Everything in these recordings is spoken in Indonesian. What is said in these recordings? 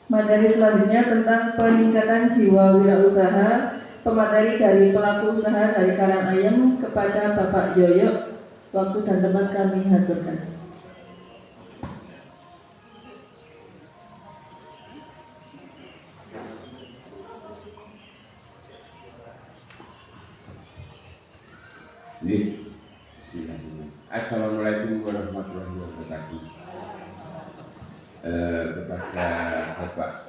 Materi selanjutnya tentang peningkatan jiwa wirausaha. Pemateri dari pelaku usaha dari Karangayem kepada Bapak Yoyo. Waktu dan tempat kami haturkan. Bismillahirrahmanirrahim. Assalamualaikum warahmatullahi wabarakatuh. Kepada Bapak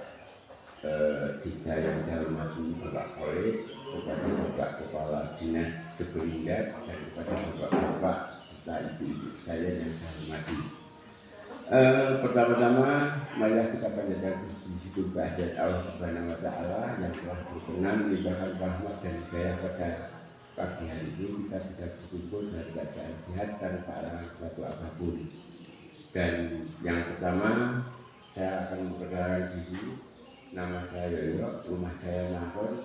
Desa yang saya hormati, Bapak Kole, kepada Bapak Kepala Dinas Keberhasilan, dan kepada Bapak-Bapak serta ibu-ibu sekalian yang saya hormati. Pertama-tama, marilah kita panjatkan puji syukur kehadirat Allah Subhanahu Wa Taala yang telah berkenan melimpahkan rahmat dan hidayah pada pagi hari ini kita bisa berkumpul dalam keadaan sehat tanpa halangan suatu apapun. Dan yang pertama, saya akan memperkenalkan diri. Nama saya Yoyo, rumah saya Nahon,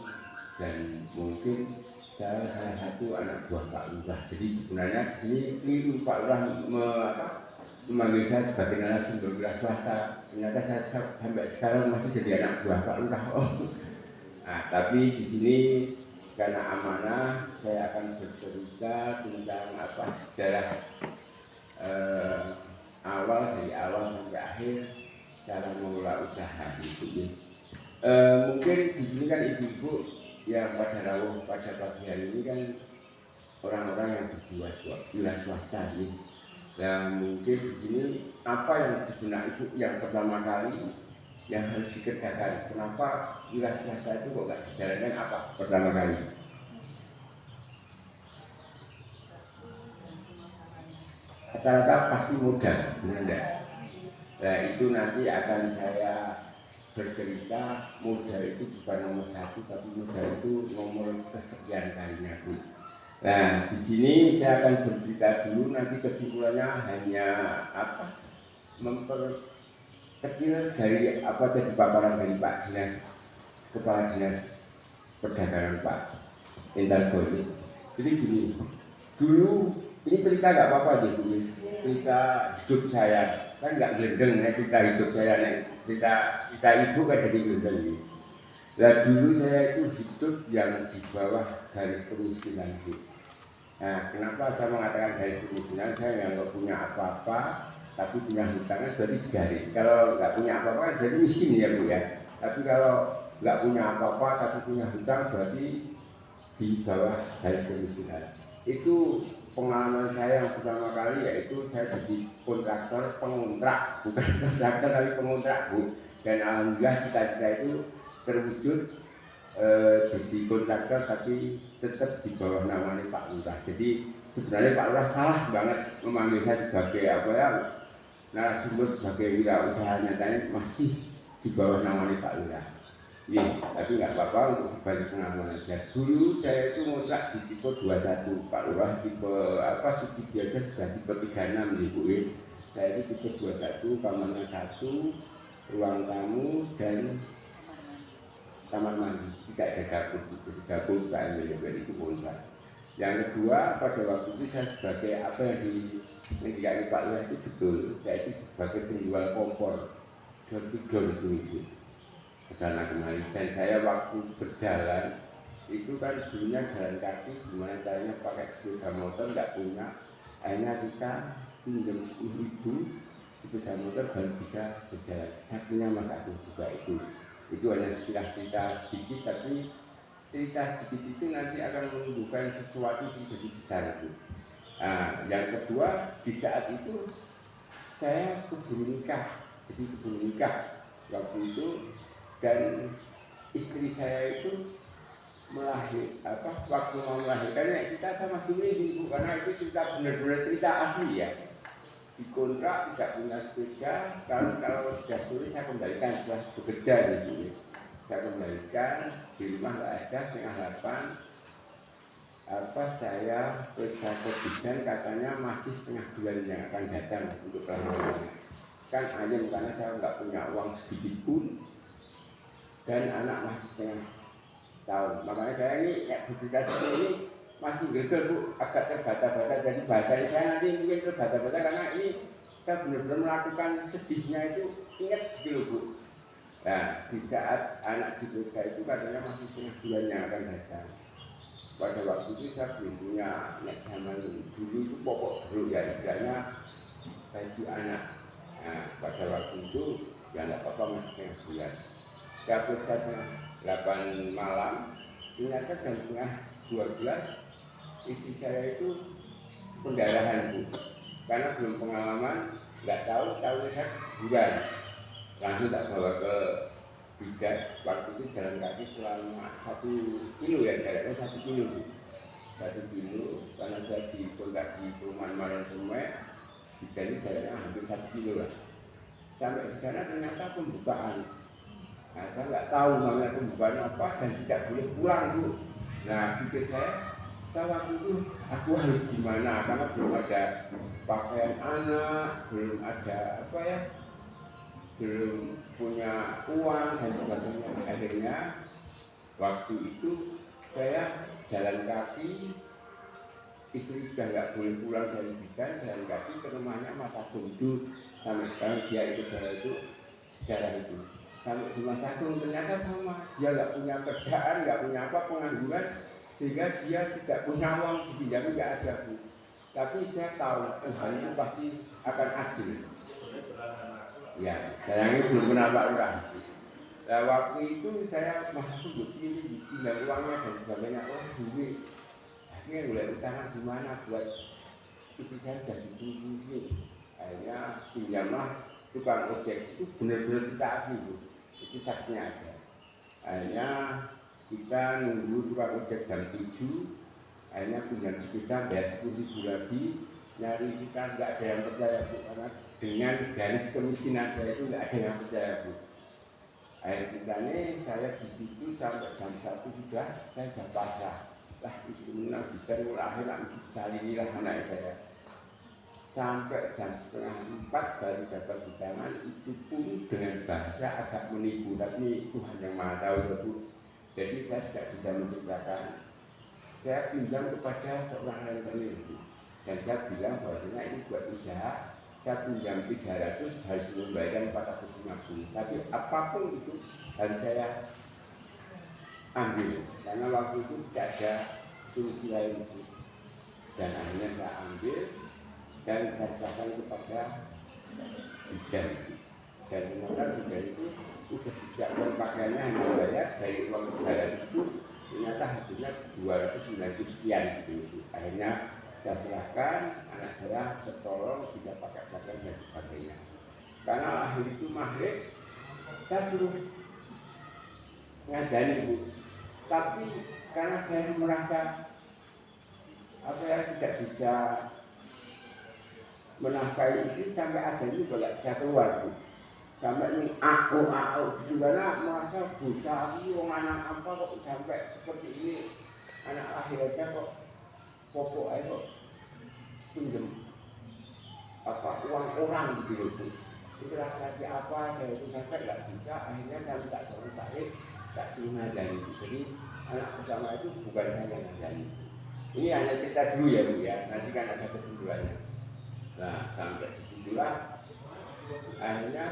dan mungkin saya salah satu anak buah Pak Lurah. Jadi sebenarnya di sini keliru Pak Lurah memanggil saya sebagai narasumber wira swasta. Ternyata saya sampai sekarang masih jadi anak buah Pak Lurah. Nah, tapi di sini karena amanah, saya akan bercerita tentang sejarah awal dari awal sampai akhir cara mengelola usaha itu. Mungkin di sini kan ibu-ibu yang pada rawuh pada pagi hari ini kan orang-orang yang berjiwa wira swasta ini. Dan mungkin di sini apa yang di benak ibu yang pertama kali yang harus dikerjakan? Kenapa wira swasta itu kok nggak dijalankan apa pertama kali? Rata-rata pasti modal, benar enggak? Nah itu nanti akan saya bercerita, modal itu bukan nomor satu, tapi modal itu nomor kesekian kalinya, Bu. Nah di sini saya akan bercerita dulu, nanti kesimpulannya hanya memperkecil dari apa tadi paparan dari Pak Dinas Kepala Dinas Perdagangan Pak Intargoni. Jadi gini, dulu ini cerita nggak apa-apa deh, Bu. Cerita hidup saya kan nggak gendeng, cerita hidup saya, cerita ibu kan jadi gendeng. Nah dulu saya itu hidup yang di bawah garis kemiskinan, Bu. Nah kenapa saya mengatakan garis kemiskinan? Saya nggak punya apa-apa, tapi punya hutang kan berarti garis. Kalau nggak punya apa-apa kan berarti miskin ya, Bu ya. Tapi kalau nggak punya apa-apa tapi punya hutang berarti di bawah garis kemiskinan. Itu pengalaman saya yang pertama kali, yaitu saya jadi kontraktor pengontrak, bukan kontraktor tapi pengontrak, Bu. Dan alhamdulillah cita-cita itu terwujud, jadi kontraktor tapi tetap di bawah namanya Pak Lurah. Jadi sebenarnya Pak Lurah salah banget memanggil saya sebagai narasumber sebagai wirausaha, nyatanya masih di bawah namanya Pak Lurah. Iya, tapi nggak apa-apa untuk berbagi pengalaman aja. Dulu saya itu ngontrak di tipe 21, Pak Lurah tipe subsidi aja sudah tipe 36 di Bu. Saya itu tipe 21, kamarnya 1, ruang tamu dan kamar mandi, tidak ada dapur, jadi dapur saya itu kontrak. Yang kedua, pada waktu itu saya sebagai apa yang dikatakan Pak Lurah itu betul, saya itu sebagai penjual kompor, door itu kesana kemari. Dan saya waktu berjalan itu kan dulunya jalan kaki, gimana caranya pakai sepeda motor, nggak punya. Akhirnya kita pinjam 10.000 sepeda motor baru bisa berjalan. Satunya Mas Agung juga itu hanya sekilas cerita sedikit, tapi cerita sedikit itu nanti akan menumbuhkan sesuatu yang jadi besar itu. Nah, yang kedua, di saat itu saya keburu nikah, waktu itu. Dan istri saya itu waktu mau melahirkan kita sama sini, Bu, karena itu cerita benar-benar cerita asli ya. Dikontrak, tidak punya sepeda, kalau sudah sore saya kembalikan setelah bekerja di sini. Saya kembalikan di rumah nggak ada, 7:30. Saya periksa ke bidan, katanya masih setengah bulan yang akan datang untuk kelahiran. Kan ayam, karena saya nggak punya uang sedikit pun. Dan anak masih setengah tahun. Makanya saya ini bercerita seperti ini masih gegel, Bu, agak terbata-bata. Jadi bahasa saya nanti mungkin terbata-bata karena ini saya benar-benar melakukan sedihnya itu, ingat gitu, Bu. Nah, di saat anak diperiksa itu katanya masih setengah bulan yang akan datang. Pada waktu itu saya belum punya, zaman dulu itu pokok dulu ya, istilahnya baju anak. Nah, pada waktu itu ya nggak apa-apa masih setengah bulan. Saya periksa setengah 8 malam, ternyata jam setengah 12 istri saya itu pendarahan, Bu. Karena belum pengalaman, nggak tahu saya bulan. Langsung tak bawa ke bidan. Waktu itu jalan kaki selama 1 kilo ya, jaraknya 1 kilo, Bu. 1 kilo, karena saya dikontak di perumahan Maran Semai, bidan ini jaraknya hampir 1 kilo lah. Sampai di sana ternyata pembukaan. Nah, saya nggak tahu namanya pembukaan apa dan tidak boleh pulang, Bu. Nah, pikir saya waktu itu aku harus gimana, karena belum ada pakaian anak, belum ada belum punya uang dan sebagainya. Akhirnya waktu itu saya jalan kaki, istri sudah nggak boleh pulang dari bidan, jalan kaki ke rumahnya Mas Agung itu. Sampai sekarang dia ikut saya itu sejarah itu. Sampai di Mas Agung ternyata sama, dia nggak punya kerjaan, nggak punya apa, pengangguran, sehingga dia tidak punya uang dipinjami, nggak ada, Bu. Tapi saya tahu Tuhan itu pasti akan adil. Ya, saya ini belum pernah Pak Lurah. Nah, waktu itu saya masa itu begini, tinggal uangnya dan sebagainya, duit. Akhirnya mulai utangan gimana buat istri saya sudah di sini. Akhirnya pinjamlah tukang ojek, itu benar-benar kita asli, Bu. Itu saksinya ada. Akhirnya kita nunggu tukang ojek jam 7. Akhirnya pinjam sepeda, bayar 10.000 lagi. Nyari kita nggak ada yang percaya, Bu, karena dengan garis kemiskinan saya itu nggak ada yang percaya, Bu. Akhir ceritanya saya di situ sampai jam 1 sudah, saya sudah pasrah. Lah, istri menang bidan, akhir nak salinilah anak saya. Sampai jam setengah 4 baru dapat di tangan, itu pun dengan bahasa agak menipu, tapi Tuhan yang Maha tahu, ya, Bu. Jadi saya tidak bisa menceritakan. Saya pinjam kepada seorang rentenir, dan saya bilang bahwasanya ini buat usaha. Saya pinjam 300, harus membayar 450. Tapi apapun itu harus saya ambil, karena waktu itu tidak ada solusi lain. Dan akhirnya saya ambil dan saya serahkan kepada bidan. Dan ternyata bidan itu sudah disiapkan pakaiannya, hanya bayar dari uang 300 itu ternyata habisnya 290 sekian gitu. Akhirnya saya serahkan, anak saya tertolong, bisa pakai pakaian dan sebagainya. Karena lahir itu maghrib, saya suruh ngadani, Bu. Tapi karena saya merasa tidak bisa menafkahi istri, sampai ada juga nggak bisa keluar, Bu. Sampai ini aku juga merasa dosa lagi, orang anak apa kok sampai seperti ini, anak lahir aja kok pokok aja kok pinjam uang orang gitu loh, Bu. Itu laki-laki apa, saya itu sampai nggak bisa. Akhirnya saya minta tolong tarik, tak suruh ngadani. Jadi anak pertama itu bukan saya yang ngadani. Ini hanya cerita dulu ya, Bu, ya. Nanti kan ada kesimpulannya. Nah, sampai disitulah akhirnya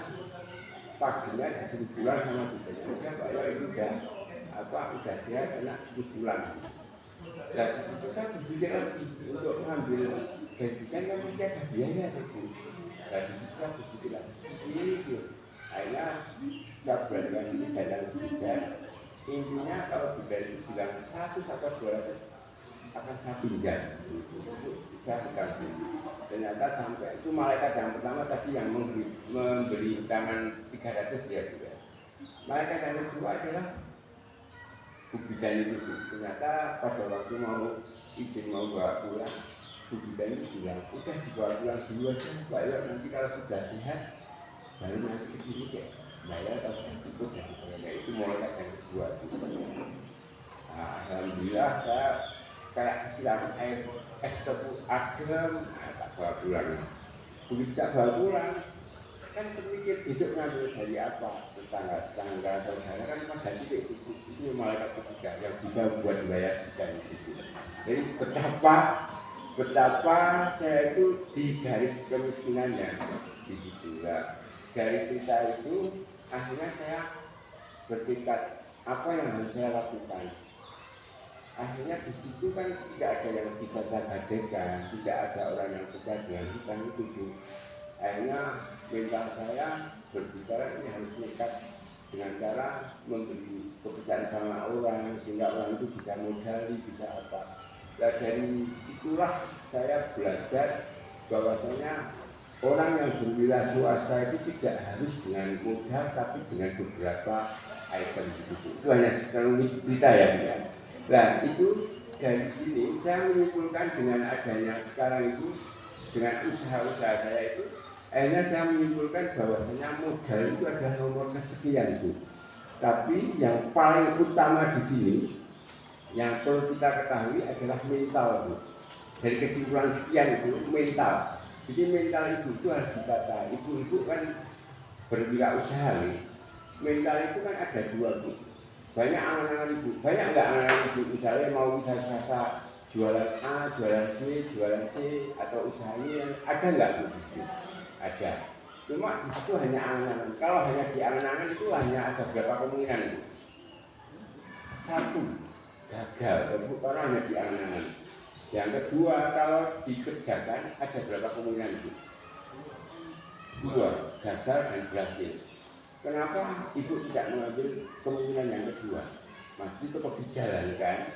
paginya disuruh pulang sama bidannya. Udah Pak, ya itu udah sehat, enak suruh pulang. Nah, di situ saya berpikir lagi untuk mengambil dari bidan kan mesti ada biaya, Bu. Nah, di situ saya berpikir lagi, ini akhirnya saya berani lagi jalan bidan. Intinya kalau bidan itu bilang 100 atau 200 akan saya pinjam, saya pegang. Ternyata sampai itu malaikat yang pertama tadi yang memberi tangan 300 ya, Bu. Malaikat yang kedua adalah Bu bidan itu, Bu. Ternyata pada waktu mau izin mau bawa pulang, Bu bidan itu bilang, udah dibawa pulang dulu aja, Pak, ya, nanti kalau sudah sehat baru nanti kesini kayak bayar kalau sudah cukup dari bayar. Itu malaikat yang kedua, Bu. Nah, alhamdulillah saya kayak kesiram air es tebu adem, tak bawa pulang. Begitu tak bawa pulang, kan terpikir besok ngambil dari apa, tetangga saudara kan pada titik itu malaikat ketiga yang bisa buat bayar bidan itu. Jadi betapa saya itu di garis kemiskinannya di situ. Nah, dari cerita itu akhirnya saya bertekad apa yang harus saya lakukan. Akhirnya di situ kan tidak ada yang bisa saya gadekan, tidak ada orang yang dekat dengan hutan itu. Akhirnya mental saya berbicara ini harus nekat dengan cara memberi kepercayaan sama orang sehingga orang itu bisa modali, bisa apa. Nah, dari situlah saya belajar bahwasanya orang yang berwira swasta itu tidak harus dengan modal tapi dengan beberapa item gitu. Itu hanya sekedar cerita ya. Nah itu dari sini saya menyimpulkan dengan adanya sekarang itu dengan usaha-usaha saya itu, akhirnya saya menyimpulkan bahwasanya modal itu adalah nomor kesekian itu. Tapi yang paling utama di sini yang perlu kita ketahui adalah mental itu. Dari kesimpulan sekian itu mental. Jadi mental itu harus ditata. Ibu-ibu kan berwirausaha nih. Mental itu kan ada dua bu. Banyak angan-angan ibu, banyak enggak angan-angan ibu. Misalnya mau usaha jualan A, jualan B, jualan C atau usahanya ada enggak bu? Ada. Cuma di situ hanya angan-angan. Kalau hanya di angan-angan itu hanya ada berapa kemungkinan bu? Satu, gagal. Karena hanya di angan-angan. Yang kedua, kalau dikerjakan ada berapa kemungkinan itu? Dua, gagal dan berhasil. Kenapa ibu tidak mengambil kemungkinan yang kedua? Mesti tetap dijalankan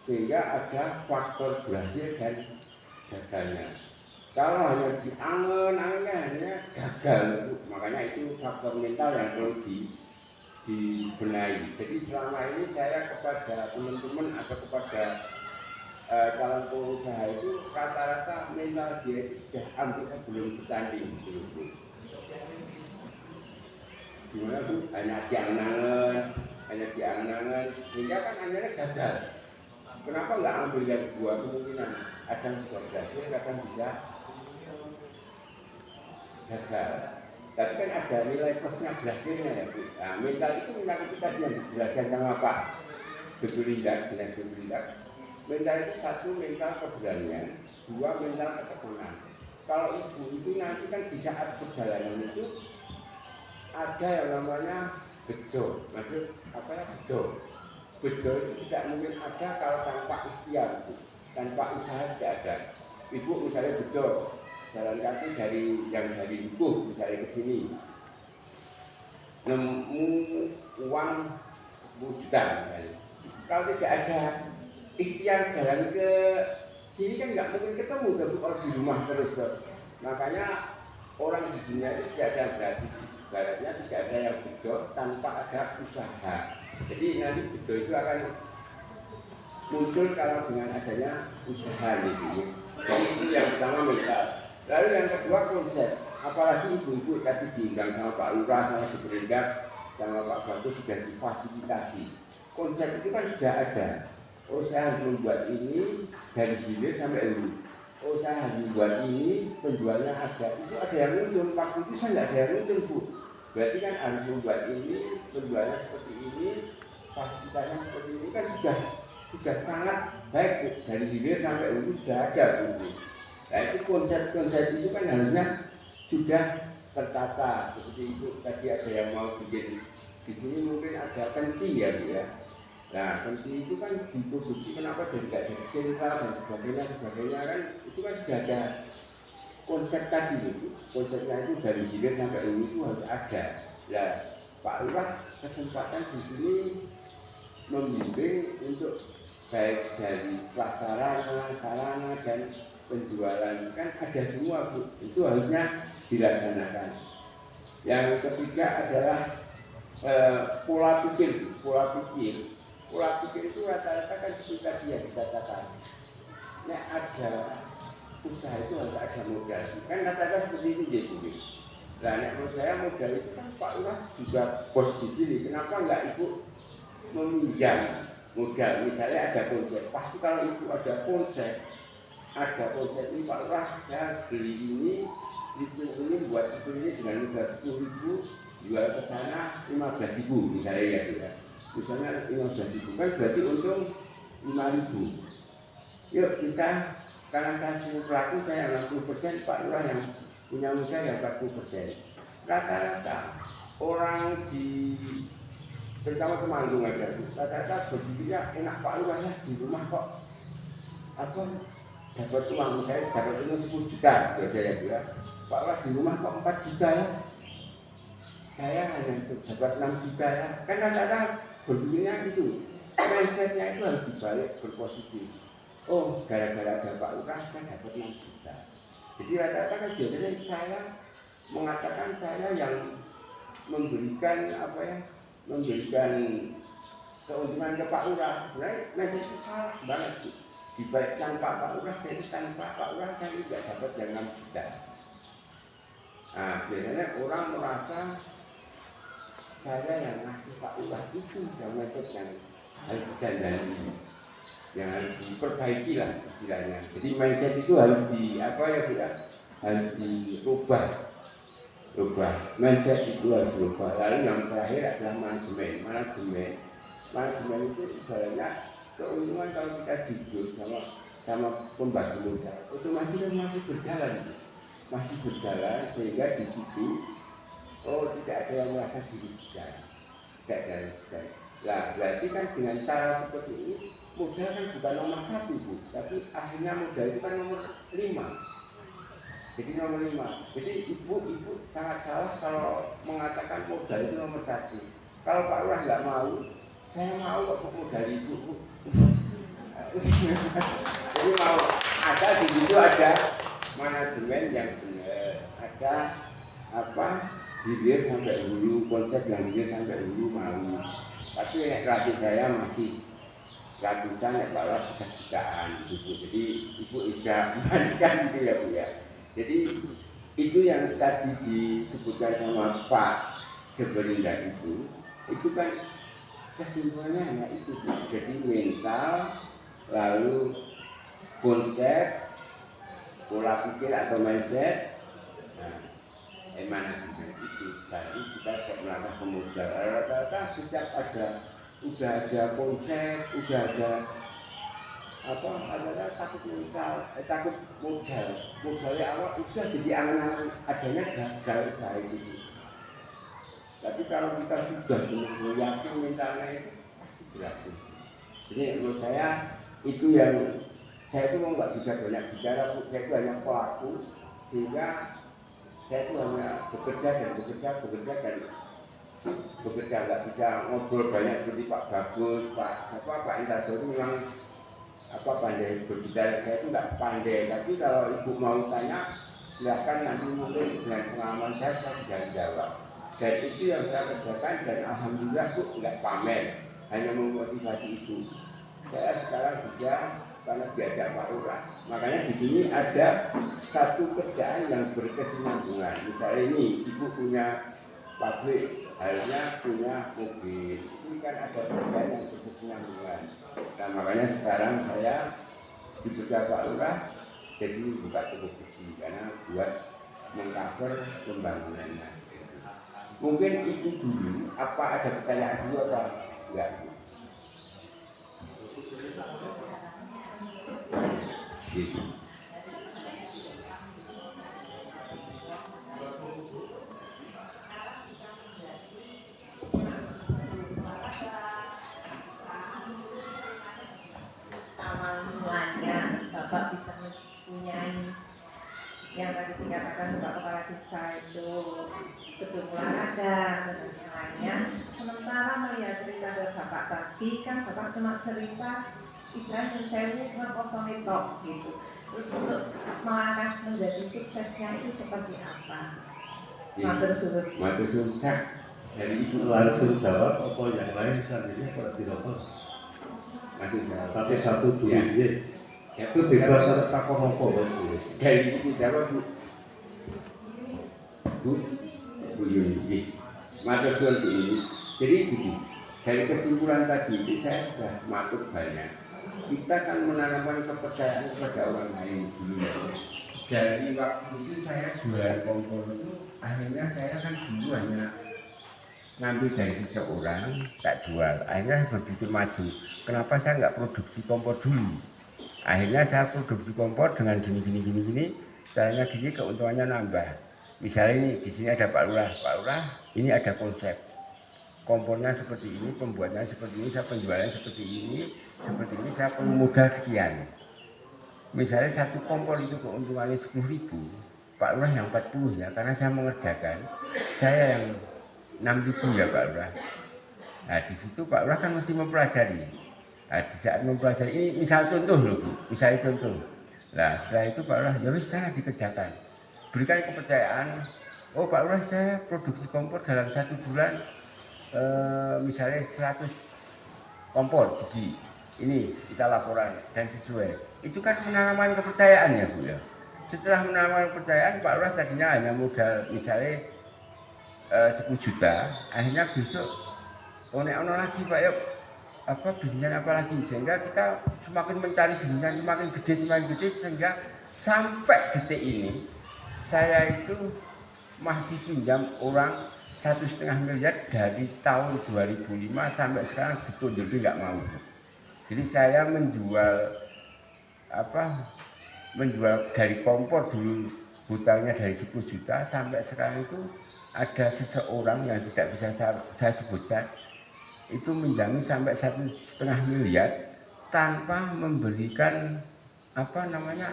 sehingga ada faktor berhasil dan gagalnya. Kalau hanya diangen-angen hanya gagal, makanya itu faktor mental yang perlu dibenahi. Jadi selama ini saya kepada teman-teman atau kepada calon pengusaha itu rata-rata mental dia itu sudah hampir sebelum bertanding gitu. Gimana bu? Hanya diangan-angan sehingga kan akhirnya gagal. Kenapa nggak ambil yang dua kemungkinan? Kadang bisa berhasil, kadang bisa gagal. Tapi kan ada nilai plusnya berhasilnya ya bu. Nah, mental itu menyangkut tadi yang dijelaskan sama Pak Debulindak, Dinas Debulindak. Mental itu satu mental keberanian, dua mental ketekunan. Kalau ibu itu nanti kan di saat perjalanan itu ada yang namanya bejo. Maksud apa ya bejo? Bejo itu tidak mungkin ada kalau tanpa ikhtiar, tanpa usaha tidak ada. Ibu misalnya bejo, jalan kaki dari Dukuh misalnya ke sini, nemu uang 10 juta misalnya. Kalau tidak ada ikhtiar jalan ke sini kan nggak mungkin ketemu kalau di rumah terus. Makanya orang di dunia itu tidak ada gratis. Ibaratnya tidak ada yang bejo tanpa ada usaha. Jadi nanti bejo itu akan muncul kalau dengan adanya usaha gitu ya. Jadi itu yang pertama mental. Lalu yang kedua konsep. Apalagi ibu-ibu tadi diundang sama Pak Lurah, sama Debulindak, sama Pak Bagus sudah difasilitasi. Konsep itu kan sudah ada. Oh saya harus membuat ini dari hilir sampai hulu. Oh saya harus membuat ini penjualnya ada. Itu ada yang muncul. Waktu itu saya tidak ada yang muncul bu. Berarti kan harus membuat ini penjualnya seperti ini, fasilitasnya seperti ini kan sudah sangat baik bu. Dari hilir sampai hulu sudah ada bu. Nah itu konsep-konsep itu kan harusnya sudah tertata. Seperti itu tadi ada yang mau bikin di sini mungkin ada kenci ya bu ya. Nah, kunci itu kan diproduksi kenapa jadi nggak jadi sentral dan sebagainya kan itu kan sudah ada konsep tadi itu. Konsepnya itu dari hilir sampai hulu itu harus ada. Nah, Pak Lurah kesempatan di sini membimbing untuk baik dari prasarana, sarana dan penjualan kan ada semua bu. Itu harusnya dilaksanakan. Yang ketiga adalah pola pikir. Pola pikir itu rata-rata kan seperti tadi yang dikatakan. Nek ada usaha itu harus ada modal. Kan rata-rata seperti itu jadi. Nah, menurut saya modal itu kan Pak Lurah juga bos di sini. Kenapa enggak ibu meminjam modal? Misalnya ada konsep. Pasti kalau ibu ada konsep ini Pak Lurah saya beli ini buat itu ini dengan modal 10.000. Jual ke sana 15.000 misalnya ya. Misalnya 15.000 kan berarti untung 5.000. Yuk kita karena saya sibuk pelaku saya 60%, Pak Lurah yang punya modal yang 40%. Rata-rata orang di terutama Temanggung aja, rata-rata berpikirnya enak Pak Lurah ya di rumah kok apa dapat uang, saya dapat uang 10 juta, ya saya bilang Pak Lurah di rumah kok 4 juta ya, saya hanya dapat 6 juta ya, kan rata-rata berpikirnya itu, mindsetnya itu harus dibalik berpositif. Oh, gara-gara ada Pak Lurah saya dapat 6 juta. Jadi rata-rata kan biasanya saya mengatakan saya yang memberikan apa ya, memberikan keuntungan ke Pak Lurah. Sebenarnya mindset itu salah banget. Dibalik tanpa Pak Lurah, jadi tanpa Pak Lurah saya tidak dapat yang 6 juta. Nah, biasanya orang merasa saya yang ngasih Pak Lurah itu yang mindset yang harus digandani, yang harus diperbaiki lah istilahnya. Jadi mindset itu harus di apa ya kita harus dirubah. Mindset itu harus berubah. Lalu yang terakhir adalah manajemen itu ibaratnya keuntungan kalau kita jujur sama pembagi modal itu masih berjalan sehingga di situ tidak ada yang merasa dirugikan, tidak ada yang dirugikan. Nah, berarti kan dengan cara seperti ini modal kan bukan nomor 1 Bu, tapi akhirnya modal itu kan nomor 5. Jadi nomor 5. Jadi ibu sangat salah kalau mengatakan modal itu nomor 1. Kalau Pak Lurah nggak mau, saya mau kok modal ibu. Jadi mau ada di situ ada manajemen yang benar, ada apa hilir sampai hulu, konsep yang hilir sampai hulu mau. Tapi relasi saya masih ratusan ya Pak Lurah sudah jutaan ibu. Jadi ibu bisa mandikan gitu ya Bu ya. Jadi itu yang tadi disebutkan sama Pak Deberinda itu kan kesimpulannya hanya itu. Jadi mental, lalu konsep, pola pikir atau mindset, manajemen itu. Tadi kita tidak melangkah ke modal. Rata-rata setiap udah ada konsep, udah ada ada takut mental, takut modalnya awal udah jadi angan-angan adanya gagal usaha itu. Tapi kalau kita sudah benar-benar yakin mentalnya itu pasti berhasil. Jadi menurut saya itu yang saya itu nggak bisa banyak bicara, saya itu hanya pelaku sehingga saya itu hanya bekerja nggak bisa ngobrol banyak seperti Pak Bagus, Pak Indarto itu memang pandai berbicara. Saya itu nggak pandai, tapi kalau ibu mau tanya silahkan nanti mungkin dengan pengalaman saya bisa jawab. Dan itu yang saya kerjakan dan alhamdulillah Bu nggak pamer, hanya memotivasi itu. Saya sekarang bisa karena diajak Pak Lurah. Makanya di sini ada satu kerjaan yang berkesinambungan. Misalnya ini ibu punya pabrik, harusnya punya mobil. Itu kan ada kerjaan yang berkesinambungan. Nah makanya sekarang saya diberitahu Pak Lurah jadi buka toko besi karena buat mengcover pembangunannya. Mungkin itu dulu. Apa ada pertanyaan dulu apa enggak? Gitu. Bapak bisa mempunyai yang tadi dikatakan Bapak Kepala Desa itu gedung olahraga dan lainnya. Sementara melihat cerita dari Bapak tadi kan Bapak cuma cerita istilahnya saya ngerkosone tok gitu. Terus untuk melangkah menjadi suksesnya itu seperti apa? Matur suwun dari ibu langsung jawab apa yang lain selanjutnya kalau dirokok langsung jawab satu-satu dulu ya. Itu bebas takon apa boleh. Dari ibu jawab Bu Yuni. Matur suwun Bu Yuni. Jadi gini, dari kesimpulan tadi itu saya sudah matur banyak. Kita kan menanamkan kepercayaan kepada orang lain dulu. Dari waktu itu saya jualan kompor itu, akhirnya saya kan dulu hanya ngambil dari seseorang, tak jual. Akhirnya begitu maju. Kenapa saya nggak produksi kompor dulu? Akhirnya saya produksi kompor dengan gini, caranya gini, keuntungannya nambah. Misalnya ini di sini ada Pak Lurah, ini ada konsep. Kompornya seperti ini, pembuatannya seperti ini, saya penjualannya seperti ini, saya perlu modal sekian. Misalnya satu kompor itu keuntungannya 10.000, Pak Lurah yang 40 ya, karena saya mengerjakan, saya yang 6.000 ya Pak Lurah. Nah di situ Pak Lurah kan mesti mempelajari. Nah di saat mempelajari ini misal contoh loh Bu, misalnya contoh. Nah setelah itu Pak Lurah ya wis sana dikerjakan. Berikan kepercayaan, oh Pak Lurah saya produksi kompor dalam 1 bulan misalnya 100 kompor biji. Ini kita laporan dan sesuai. Itu kan menanamkan kepercayaan ya Bu ya. Setelah menanamkan kepercayaan Pak Lurah tadinya hanya modal misalnya 10 juta, akhirnya besok ono lagi Pak ya apa bisnisnya apa lagi, sehingga kita semakin mencari bisnisnya semakin gede sehingga sampai detik ini saya itu masih pinjam orang 1,5 miliar dari tahun 2005 sampai sekarang dikunjungi nggak mau. Jadi saya menjual dari kompor dulu hutangnya dari 10 juta sampai sekarang itu ada seseorang yang tidak bisa saya sebutkan itu menjamin sampai 1,5 miliar tanpa memberikan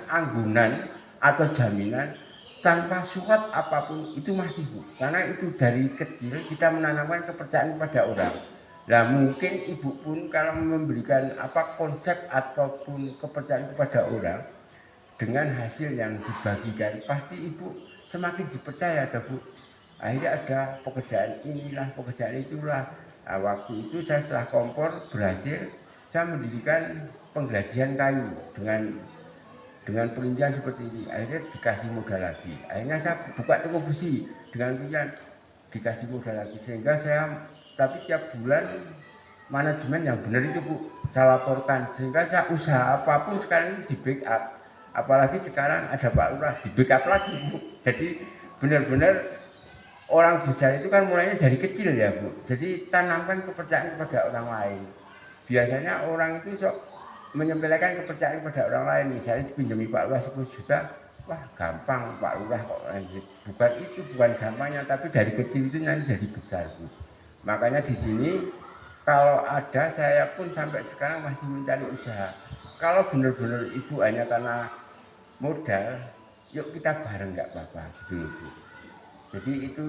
anggunan atau jaminan, tanpa surat apapun itu masih Bu. Karena itu dari kecil kita menanamkan kepercayaan kepada orang. Nah mungkin ibu pun kalau memberikan konsep ataupun kepercayaan kepada orang dengan hasil yang dibagikan, pasti ibu semakin dipercaya Bu. Akhirnya ada pekerjaan inilah, pekerjaan itulah. Nah, waktu itu saya setelah kompor berhasil, saya mendirikan penggrasian kayu dengan perincian seperti ini. Akhirnya dikasih modal lagi. Akhirnya saya buka toko besi dengan perincian, dikasih modal lagi, sehingga saya tapi tiap bulan manajemen yang benar itu Bu saya laporkan, sehingga saya usaha apapun sekarang ini di backup. Apalagi sekarang ada Pak Lurah di backup lagi Bu. Jadi benar-benar orang besar itu kan mulainya dari kecil ya Bu. Jadi tanamkan kepercayaan kepada orang lain. Biasanya orang itu sok menyempelekan kepercayaan kepada orang lain. Misalnya dipinjami Pak Lurah 10 juta, wah gampang Pak Lurah kok. Bukan gampangnya, tapi dari kecil itu nanti jadi besar Bu. Makanya di sini kalau ada, saya pun sampai sekarang masih mencari usaha. Kalau benar-benar ibu hanya karena modal, yuk kita bareng nggak apa-apa gitu Bu. Jadi itu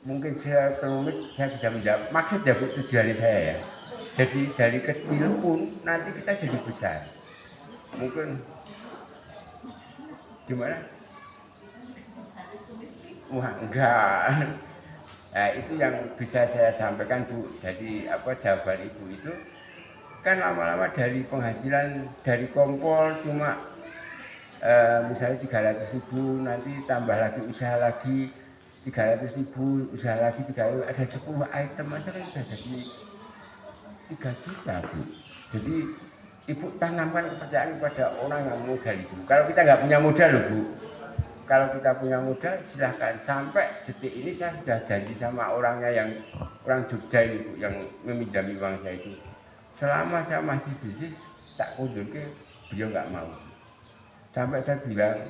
mungkin saya rumit, saya bisa menjawab maksud ya Bu, tujuannya saya ya. Jadi dari kecil pun nanti kita jadi besar. Mungkin gimana? Wah enggak. Nah itu yang bisa saya sampaikan Bu. Jadi jawaban ibu itu kan lama-lama dari penghasilan dari kompor cuma misalnya 300.000, nanti tambah lagi usaha lagi 300.000, usaha lagi 300, ada 10 item aja kan sudah jadi 3 juta Bu. Jadi ibu tanamkan kepercayaan kepada orang yang modal itu. Kalau kita nggak punya modal loh Bu, kalau kita punya modal silahkan. Sampai detik ini saya sudah janji sama orangnya yang orang Jogja ini Bu, yang meminjami uang saya itu, selama saya masih bisnis tak kunjung ke beliau nggak mau. Sampai saya bilang,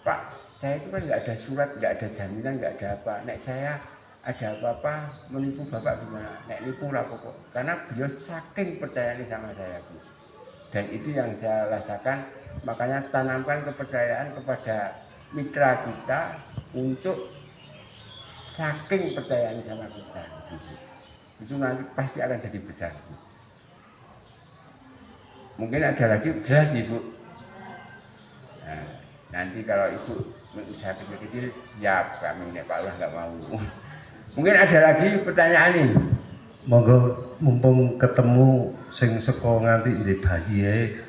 Pak, saya itu kan nggak ada surat, nggak ada jaminan, nggak ada apa. Nek saya ada apa-apa menipu Bapak gimana? Nek nipu lah pokok. Karena beliau saking percayanya sama saya Bu. Dan itu yang saya rasakan. Makanya tanamkan kepercayaan kepada mitra kita untuk saking percayaan sama kita gitu. Itu nanti pasti akan jadi besar Bu. Mungkin ada lagi, jelas Ibu. Nah, nanti kalau Ibu usaha kecil-kecil siap, kami Nek Pak Lurah nggak mau. Mungkin ada lagi pertanyaan nih. Monggo mumpung ketemu sing saka nganti ndek bayi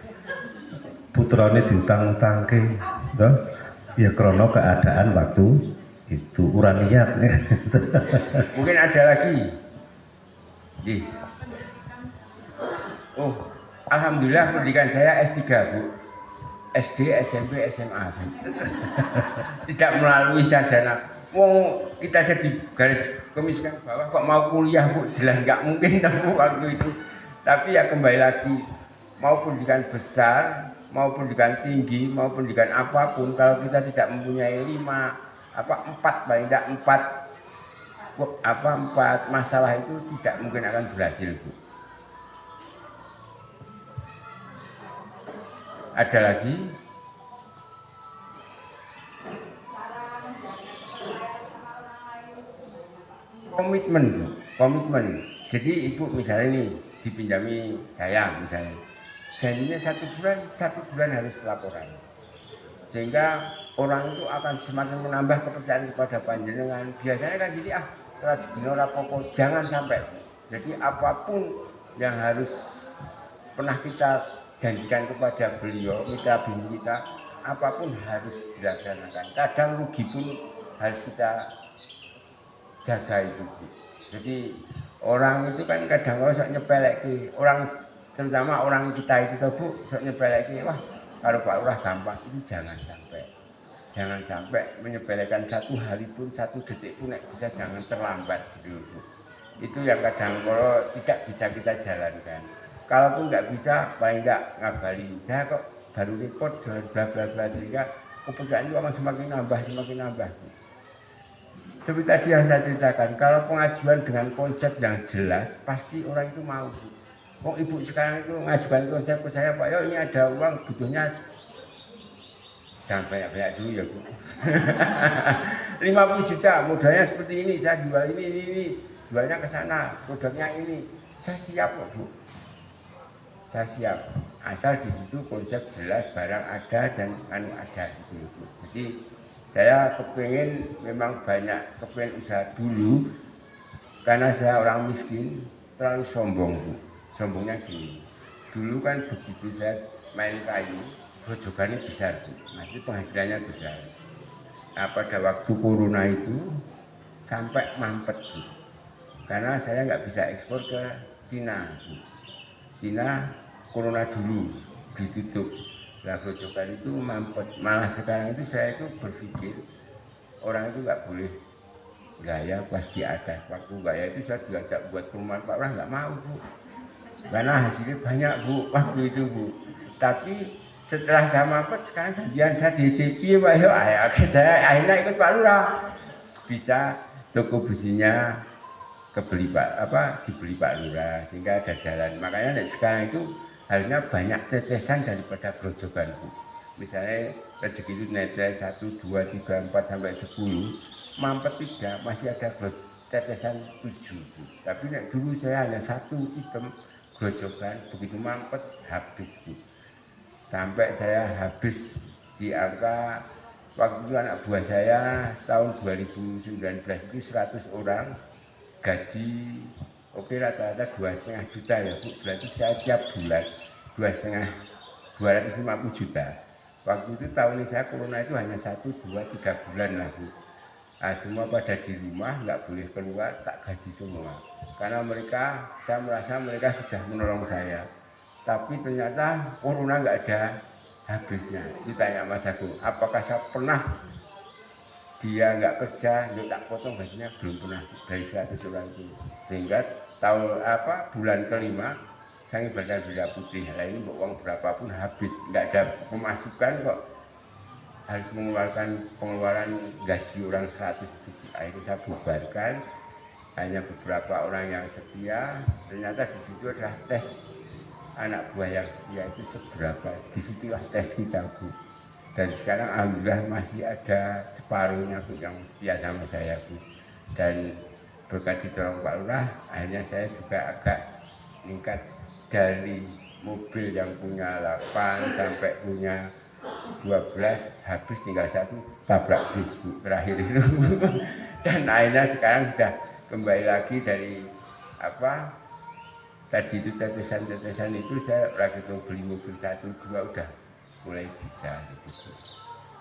putrane diutang-utangke, toh? Ya krana keadaan waktu itu ora niat. Mungkin ada lagi. Nih. Oh, alhamdulillah pendidikan saya S3 Bu. SD, SMP, SMA Bu. Tidak melalui sarjana. Kita jadi garis kemiskinan bawah kok mau kuliah Bu, jelas nggak mungkin Bu waktu itu. Tapi ya kembali lagi, mau pendidikan besar, mau pendidikan tinggi, mau pendidikan apapun, kalau kita tidak mempunyai 5 empat paling tidak empat masalah itu tidak mungkin akan berhasil, Bu. Ada lagi? Komitmen, Bu. Komitmen. Jadi Ibu misalnya ini dipinjami saya misalnya. Janjinya 1 bulan harus laporan. Sehingga orang itu akan semakin menambah kepercayaan kepada panjenengan. Biasanya kan jadi tradisi ora apa-apa, jangan sampai. Jadi apapun yang harus pernah kita janjikan kepada beliau, mitra bisnis kita, apapun harus dilaksanakan. Kadang rugi pun harus kita jaga itu, Bu. Jadi orang itu kan kadang sok nyepelek, orang terutama orang kita itu tuh, Bu, sok nyepelek, wah kalau Pak Lurah gampang, itu jangan sampai menyepelekan 1 hari pun 1 detik pun bisa jangan terlambat gitu, Bu. Itu yang kadang kalau tidak bisa kita jalankan. Kalaupun nggak bisa, paling nggak ngabari saya kok baru report dan bla bla bla, sehingga kepercayaan itu akan semakin nambah, Bu. Seperti tadi yang saya ceritakan, kalau pengajuan dengan konsep yang jelas, pasti orang itu mau, Bu. Oh, Ibu sekarang itu mengajukan konsep ke saya, Pak, yo ini ada uang, butuhnya jangan banyak-banyak dulu ya, Bu. 50 juta, modalnya seperti ini, saya jual ini, jualnya ke sana, produknya ini. Saya siap kok, Bu. Saya siap. Asal di situ konsep jelas, barang ada dan ada gitu, Bu. Jadi saya kepengen memang kepengen usaha dulu karena saya orang miskin, terlalu sombong, Bu. Sombongnya gini, dulu kan begitu saya main kayu, grojogannya besar, Bu. Masih penghasilannya besar. Nah, pada waktu corona itu sampai mampet, Bu. Karena saya nggak bisa ekspor ke Cina, Bu. Cina corona dulu ditutup. Nah, grojogan itu mampet. Malah sekarang itu saya itu berpikir orang itu nggak boleh gaya pas di atas. Waktu gaya itu saya diajak buat perumahan, Pak Lurah nggak mau, Bu. Karena hasilnya banyak, Bu, waktu itu, Bu. Tapi setelah saya mampet, sekarang gantian saya DCP, Pak. Saya akhirnya ikut Pak Lurah. Bisa toko besinya dibeli Pak Lurah, sehingga ada jalan. Makanya sekarang itu harusnya banyak tetesan daripada grojogan, Bu. Misalnya rezeki itu netes 1, 2, 3, 4 sampai 10, mampet 3 masih ada tetesan 7, Bu. Tapi dulu saya hanya 1 item grojogan, begitu mampet habis, Bu. Sampai saya habis di angka waktu itu anak buah saya tahun 2019 itu 100 orang, gaji oke rata-rata 2,5 juta ya, Bu. Berarti saya tiap bulan 250 juta. Waktu itu tahun ini saya corona itu hanya 1, 2, 3 bulan lah, Bu. Nah, semua pada di rumah, nggak boleh keluar, tak gaji semua. Karena saya merasa mereka sudah menolong saya. Tapi ternyata corona nggak ada habisnya. Ditanya Mas Agung, apakah saya pernah dia nggak kerja, tak potong gajinya? Belum pernah dari 100 orang itu. Sehingga bulan kelima saya ibadah bendera putih. Nah, ini uang berapapun habis, nggak ada pemasukan kok. Harus mengeluarkan pengeluaran gaji orang 100 ribu. Akhirnya saya bubarkan. Hanya beberapa orang yang setia. Ternyata di situ adalah tes anak buah yang setia itu seberapa. Disitulah tes kita, Bu. Dan sekarang alhamdulillah masih ada separuhnya, Bu, yang setia sama saya, Bu. Dan berkat ditolong Pak Lurah, akhirnya saya juga agak meningkat dari mobil yang punya 8 sampai punya 12, habis tinggal 1, tabrak bis, Bu, terakhir itu. Dan akhirnya sekarang sudah kembali lagi dari tadi itu tetesan-tetesan itu saya lagi beli mobil 1, 2 udah mulai bisa gitu.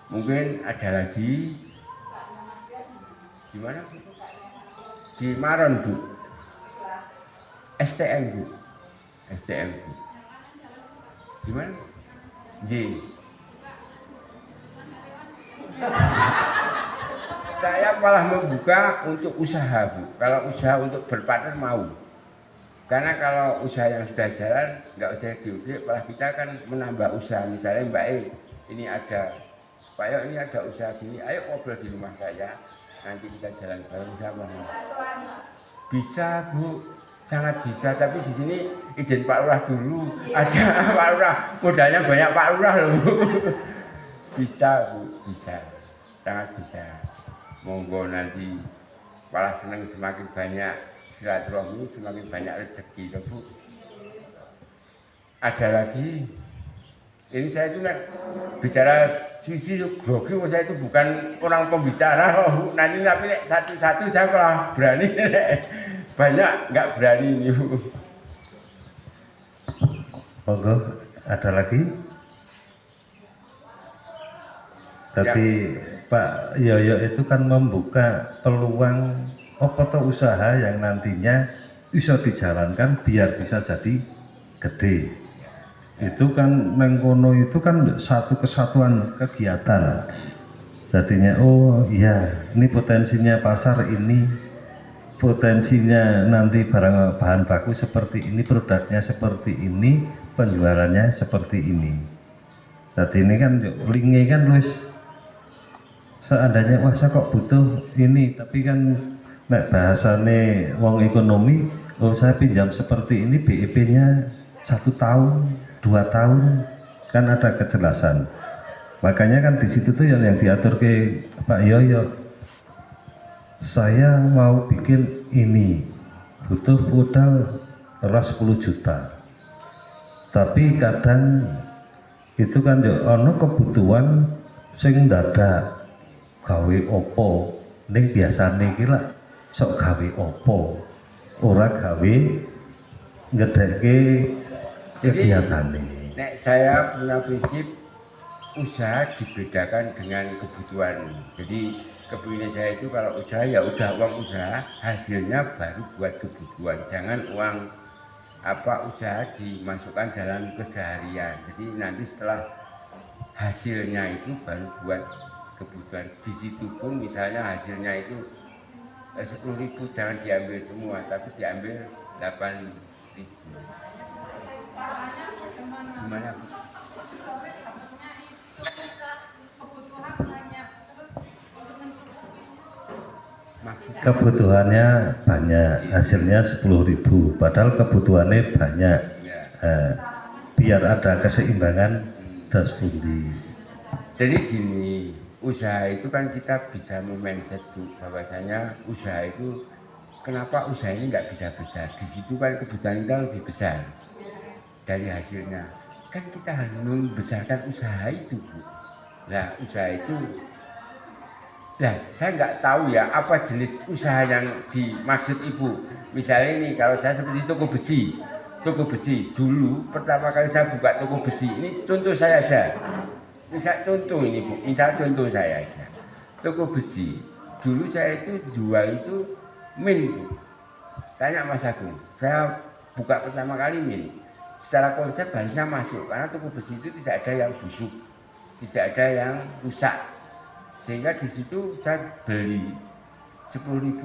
Mungkin ada lagi gimana, Bu? Di Maron, Bu. STM, Bu. STM, Bu. Gimana? J. Saya malah membuka untuk usaha, Bu. Kalau usaha untuk berpartner mau. Karena kalau usaha yang sudah jalan, nggak usah diudik, malah kita kan menambah usaha. Misalnya Mbak ini ada Pak Yo ini ada usaha gini, ayo ngobrol di rumah saya, nanti kita jalan bareng sama. Bisa Bu, sangat bisa, tapi di sini izin Pak Lurah dulu. Ada Pak Lurah, modalnya banyak Pak Lurah loh Bu. Bisa Bu, bisa, sangat bisa. Monggo nanti malah seneng semakin banyak silaturahmi, semakin banyak rezeki loh Bu. Ada lagi, ini saya itu bicara sisi grogi, saya itu bukan orang pembicara loh. Nanti tapi satu-satu saya malah berani, banyak nggak berani ini Bu. Monggo, ada lagi? Tadi Pak Yoyo itu kan membuka peluang apa toh usaha yang nantinya bisa dijalankan biar bisa jadi gede. Itu kan mengkono itu kan satu kesatuan kegiatan. Jadinya oh iya, ini potensinya pasar ini, potensinya nanti barang bahan baku seperti ini, produknya seperti ini, penjualannya seperti ini. Jadi ini kan linknya kan Luis, seandainya wah saya kok butuh ini, tapi kan nek bahasane wong ekonomi, oh saya pinjam seperti ini BEP-nya 1 tahun, 2 tahun, kan ada kejelasan. Makanya kan di situ tuh yang diatur ke Pak Yoyo, saya mau bikin ini butuh modal 10 juta, tapi kadang itu kan yo ono kebutuhan sing dadak gawe opo ning biasane iki lak sok gawe opo ora gawe ngedeke kegiatane. Nek saya punya prinsip usaha dibedakan dengan kebutuhan. Jadi kepinginan saya itu kalau usaha ya udah uang usaha, hasilnya baru buat kebutuhan. Jangan uang usaha dimasukkan dalam keseharian. Jadi nanti setelah hasilnya itu baru buat kebutuhan. Di situ pun misalnya hasilnya itu 10.000, jangan diambil semua, tapi diambil 8.000. Gimana Bu? Kebutuhannya banyak, hasilnya 10.000, padahal kebutuhannya banyak. Biar ada keseimbangan das pundi. Jadi gini, usaha itu kan kita bisa mindset Bu, bahwasanya usaha itu kenapa usaha ini nggak bisa besar? Di situ kan kebutuhan kita lebih besar dari hasilnya. Kan kita harus membesarkan usaha itu Bu. Nah usaha itu, nah saya nggak tahu ya apa jenis usaha yang dimaksud Ibu. Misalnya ini kalau saya seperti toko besi dulu pertama kali saya buka toko besi, ini contoh saya aja. Misal contoh ini Bu, misal contoh saya aja. Toko besi, dulu saya itu jual itu min Bu. Tanya Mas Agung, saya buka pertama kali min. Secara konsep harusnya masuk, karena toko besi itu tidak ada yang busuk, tidak ada yang rusak. Sehingga di situ saya beli 10.000,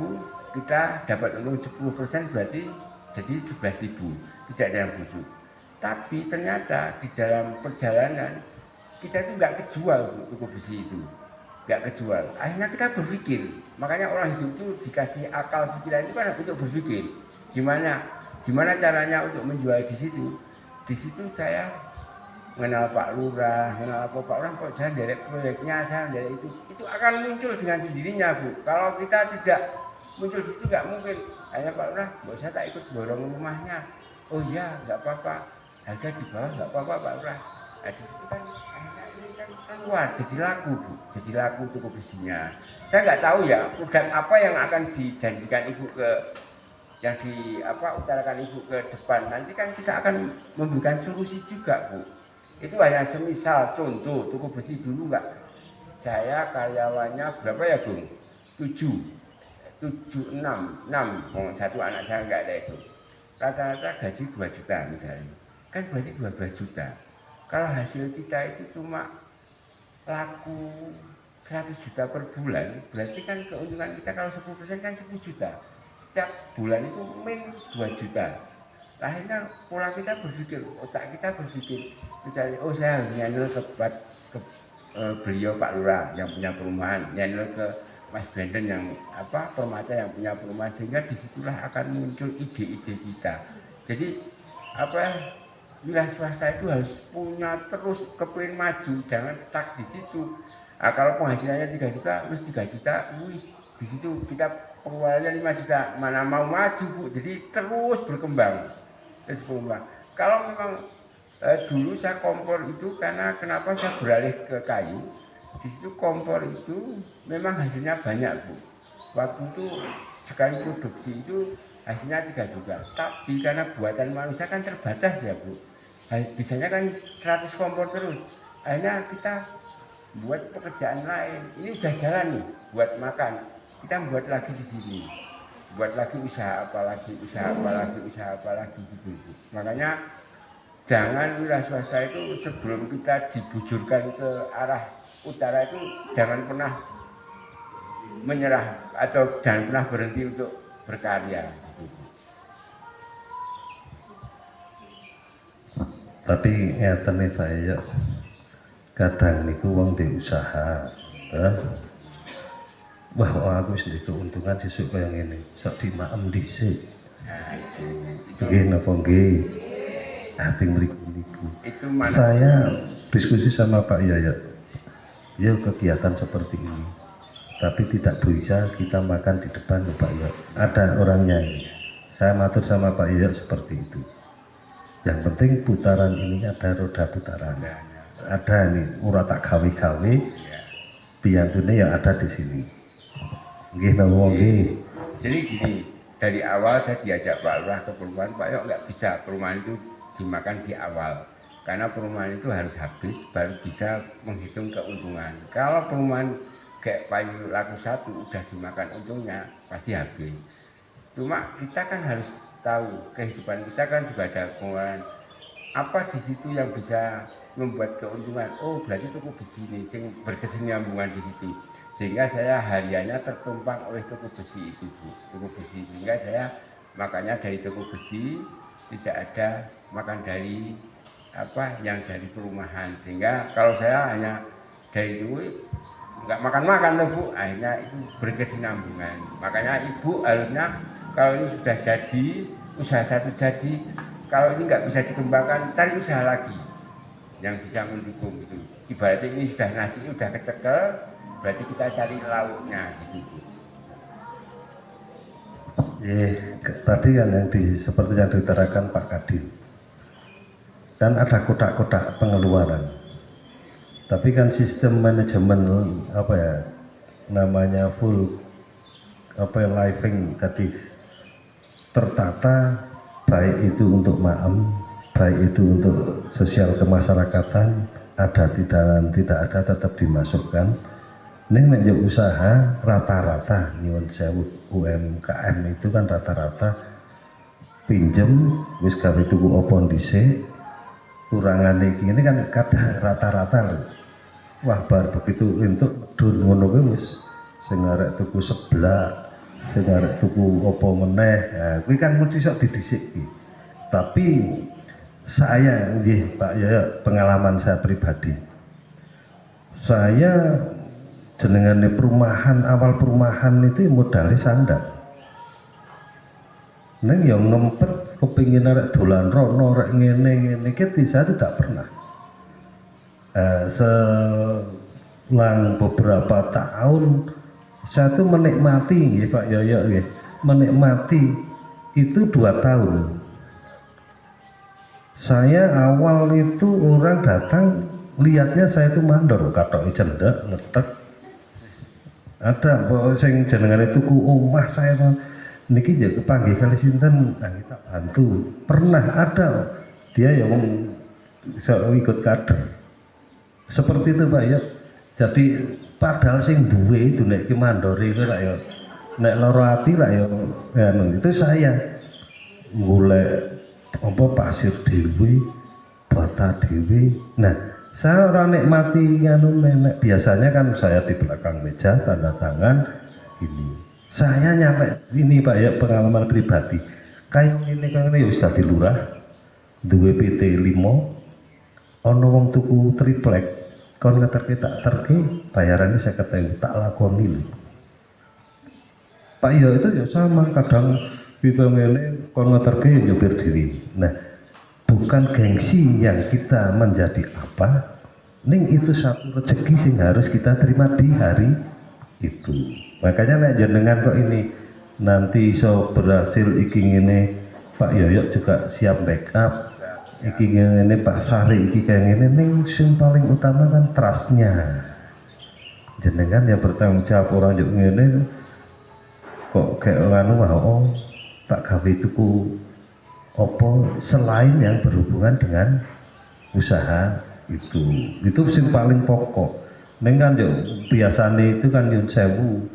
kita dapat untung 10%, berarti jadi 11.000, tidak ada yang busuk. Tapi ternyata di dalam perjalanan kita itu nggak kejual Bu, toko besi itu nggak kejual. Akhirnya kita berpikir, makanya orang hidup itu dikasih akal pikiran itu kan untuk berpikir gimana caranya untuk menjual di situ. Di situ saya mengenal Pak Lurah, mengenal Pak Lurah, kok saya derek proyeknya, saya derek itu akan muncul dengan sendirinya Bu. Kalau kita tidak muncul di situ nggak mungkin. Hanya Pak Lurah, nggak usah tak ikut borong rumahnya. Oh iya, nggak apa-apa, harga di bawah nggak apa-apa Pak Lurah. Nah, itu kan ini kan keluar jadi laku Bu, jadi laku toko besinya. Saya nggak tahu ya produk apa yang akan dijanjikan Ibu ke yang utarakan Ibu ke depan. Nanti kan kita akan memberikan solusi juga Bu. Itu hanya semisal contoh toko besi dulu nggak. Saya karyawannya berapa ya Bung? 6, satu anak saya nggak ada itu. Rata-rata gaji 2 juta misalnya. Kan berarti 12 juta. Kalau hasil kita itu cuma laku 100 juta per bulan, berarti kan keuntungan kita kalau 10% kan 10 juta. Setiap bulan itu min 2 juta. Akhirnya pola kita berpikir, otak kita berpikir, misalnya, oh saya harus nyandel ke beliau Pak Lurah yang punya perumahan, nyender ke Mas Brandon yang Permata yang punya perumahan, sehingga disitulah akan muncul ide-ide kita. Jadi wilayah swasta itu harus punya terus kepingin maju, jangan stuck di situ. Nah, kalau penghasilannya 3 juta, terus 3 juta, di situ kita pengeluarannya 5 juta, mana mau maju Bu? Jadi terus berkembang. Kalau memang dulu saya kompor itu karena kenapa saya beralih ke kayu, di situ kompor itu memang hasilnya banyak Bu. Waktu itu sekali produksi itu hasilnya 3 juta, tapi karena buatan manusia kan terbatas ya Bu. Bisanya kan 100 kompor terus, akhirnya kita buat pekerjaan lain. Ini udah jalan nih buat makan, kita buat lagi di sini, buat lagi usaha apa lagi gitu. Makanya jangan wilayah swasta itu sebelum kita dibujurkan ke arah utara itu jangan pernah menyerah atau jangan pernah berhenti untuk berkarya. Tapi ngeten nih Pak ya, kadang niku wong di usaha, wah aku wis ndek keuntungan sesuk kaya ngene, sok dimaem dhisik. Nah, itu Nggih napa nggih? Ati mriku. itu mana? Saya diskusi sama Pak Yayat, ya kegiatan seperti ini, tapi tidak bisa kita makan di depan Pak Yayat. Ada orangnya ini. Saya matur sama Pak Yayat seperti itu. Yang penting putaran ini ada roda putaran. Ada nih, ora tak gawe-gawe, piyantune yang ada di sini. Nggih napa nggih. Jadi gini, dari awal saya diajak Pak Lurah ke perumahan, Pak Yok nggak bisa perumahan itu dimakan di awal. Karena perumahan itu harus habis baru bisa menghitung keuntungan. Kalau perumahan kayak Payu Laku 1 udah dimakan untungnya pasti habis. Cuma kita kan harus tahu kehidupan kita kan juga ada pengeluaran apa di situ yang bisa membuat keuntungan. Oh berarti toko besi ini yang berkesinambungan di situ, sehingga saya hariannya tertumpang oleh toko besi itu Bu, toko besi, sehingga saya makanya dari toko besi tidak ada makan dari yang dari perumahan, sehingga kalau saya hanya dari itu nggak makan tuh Bu, akhirnya itu berkesinambungan. Makanya Ibu harusnya kalau ini sudah jadi usaha satu jadi, kalau ini nggak bisa dikembangkan cari usaha lagi yang bisa mendukung gitu. Ibaratnya ini sudah nasi udah kecekel, berarti kita cari lauknya gitu Bu. Tadi kan yang seperti yang diutarakan Pak Kadin, dan ada kotak-kotak pengeluaran. Tapi kan sistem manajemen namanya full living tadi tertata, baik itu untuk maem, baik itu untuk sosial kemasyarakatan, ada tidak ada tetap dimasukkan. Ning nek usaha rata-rata nyuwun sewu UMKM itu kan rata-rata pinjem wis gawe tuku apa dhisik, kurangane iki ini kan kadang rata-rata lho. Wah bar begitu entuk medhun ngono kuwi wis sing arek tuku seblak, sing arek tuku apa meneh, kuwi kan mesti sok didhisiki. Tapi saya nggih Pak ya pengalaman saya pribadi. Saya jenengane perumahan, awal perumahan itu modalnya sandal. Neng yang ngempet kepingin arek dolan rono rek ngene iki saya tidak pernah. Selang beberapa tahun saya tuh menikmati ya Pak Yoyo ya, menikmati itu 2 tahun. Saya awal itu orang datang lihatnya saya itu mandor, katok cendek ngetek. Ada sing jenengane tuku omah saya niki ya kepanggih kali sinten kita bantu. Pernah ada dia yang ikut kader. Seperti itu Pak ya. Jadi padahal sing duwe itu nek ki mandori iku lak ya nek lara ati lak ya itu saya golek pasir dhewe, bata dhewe. Nah, saya ora nikmati nek biasanya kan saya di belakang meja tanda tangan gini. Saya nyampe ini Pak ya pengalaman pribadi. Kayak ini ya wis dadi lurah, duwe PT 5, ana wong tuku triplek kon ngeterke tak terke bayarannya 50.000 tak lakoni lho. Pak Yo itu ya sama, kadang pipe ngene kon ngeterke ya nyupir diri. Nah, bukan gengsi yang kita menjadi apa, ning itu satu rezeki sing harus kita terima di hari itu. Makanya nek jenengan kok ini nanti iso berhasil iki ngene, Pak Yoyo juga siap backup, iki ngene Pak Sari iki kayak ngene, ning sing paling utama kan trustnya. Jenengan yang bertanggung jawab orang juk ngene kok kayak nganu oh tak gawe tuku opo selain yang berhubungan dengan usaha itu sing paling pokok. Neng kan yo biasane itu kan nyun sewu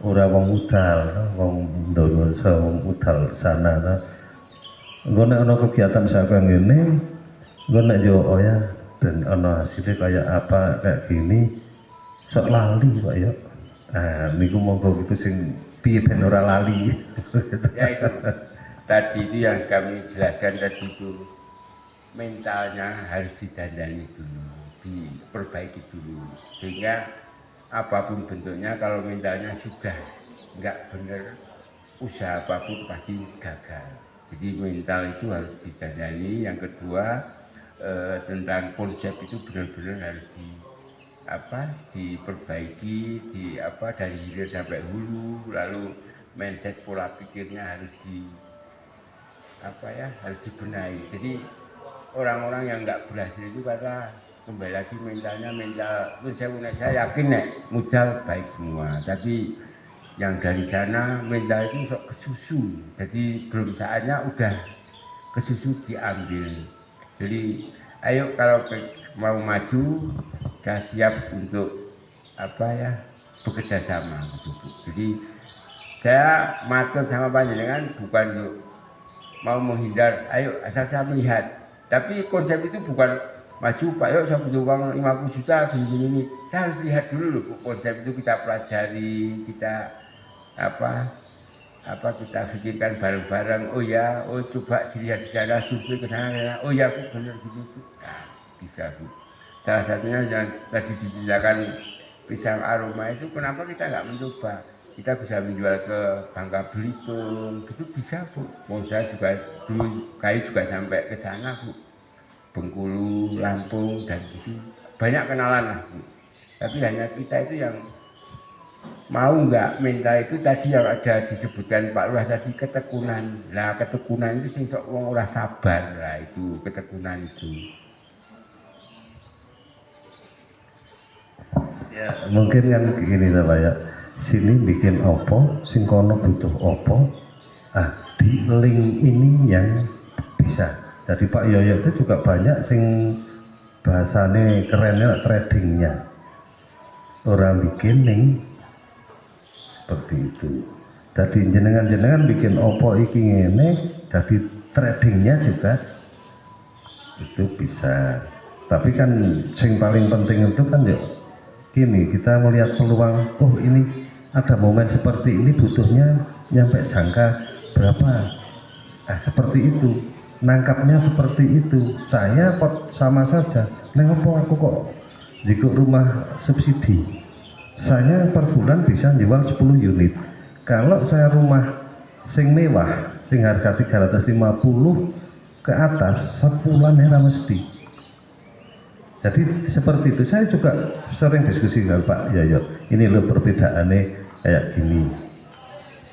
ora wong udal, wong ndono wong udal sana. Engko nek ana kegiatan misalkan ngene, engko nek yo oh ya dan ana hasilnya kayak apa kayak gini sok lali Pak yo. Nah niku monggo itu sing piye ben ora lali. Ya itu tadi itu yang kami jelaskan tadi itu, mentalnya harus didandani dulu, diperbaiki dulu, sehingga apapun bentuknya kalau mentalnya sudah nggak benar, usaha apapun pasti gagal. Jadi mental itu harus didandani. Yang kedua tentang konsep itu benar-benar harus diperbaiki, dari hilir sampai hulu, lalu mindset pola pikirnya harus harus dibenahi. Jadi orang-orang yang nggak berhasil itu karena kembali lagi mental saya yakin modal baik semua, tapi yang dari sana mental itu sok kesusu, jadi belum saatnya udah kesusu diambil. Jadi ayo kalau mau maju saya siap untuk bekerja sama gitu. Jadi saya matur sama panjenengan bukan untuk mau menghindar, ayo asal saya melihat. Tapi konsep itu bukan maju Pak Yo saya butuh uang 50 juta gini. Saya harus lihat dulu loh konsep itu, kita pelajari, kita kita pikirkan bareng-bareng. Oh coba dilihat di sana, survei ke sana. Oh ya Bu benar gitu. Nah, bisa Bu. Salah satunya yang tadi diceritakan pisang aroma itu, kenapa kita nggak mencoba? Kita bisa menjual ke Bangka Belitung, gitu bisa Bu. Mau saya juga dulu kayu juga sampai ke sana Bu, Bengkulu, Lampung dan gitu, banyak kenalan lah Bu. Tapi hanya kita itu yang mau nggak minta itu tadi yang ada disebutkan Pak Lurah tadi, ketekunan. Nah ketekunan itu sing sok wong ora sabar lah, itu ketekunan itu. Ya mungkin kan gini lah Pak ya. Sini bikin opo, sing kono butuh opo, di link ini yang bisa. Jadi Pak Yoyo itu juga banyak sing bahasane kerennya tradingnya, orang bikin link seperti itu. Jadi jenengan bikin opo iki ngene, jadi tradingnya juga itu bisa. Tapi kan sing paling penting itu kan yuk gini, kita melihat peluang, oh ini ada momen seperti ini butuhnya nyampe jangka berapa, seperti itu, nangkapnya seperti itu. Saya kok sama saja, nengok aku kok jika rumah subsidi, saya per bulan bisa jual 10 unit. Kalau saya rumah sing mewah, sing harga 350 ke atas, sebulan ya mesti. Jadi seperti itu. Saya juga sering diskusi dengan Pak Yoyo. Ini loh perbedaannya kayak gini.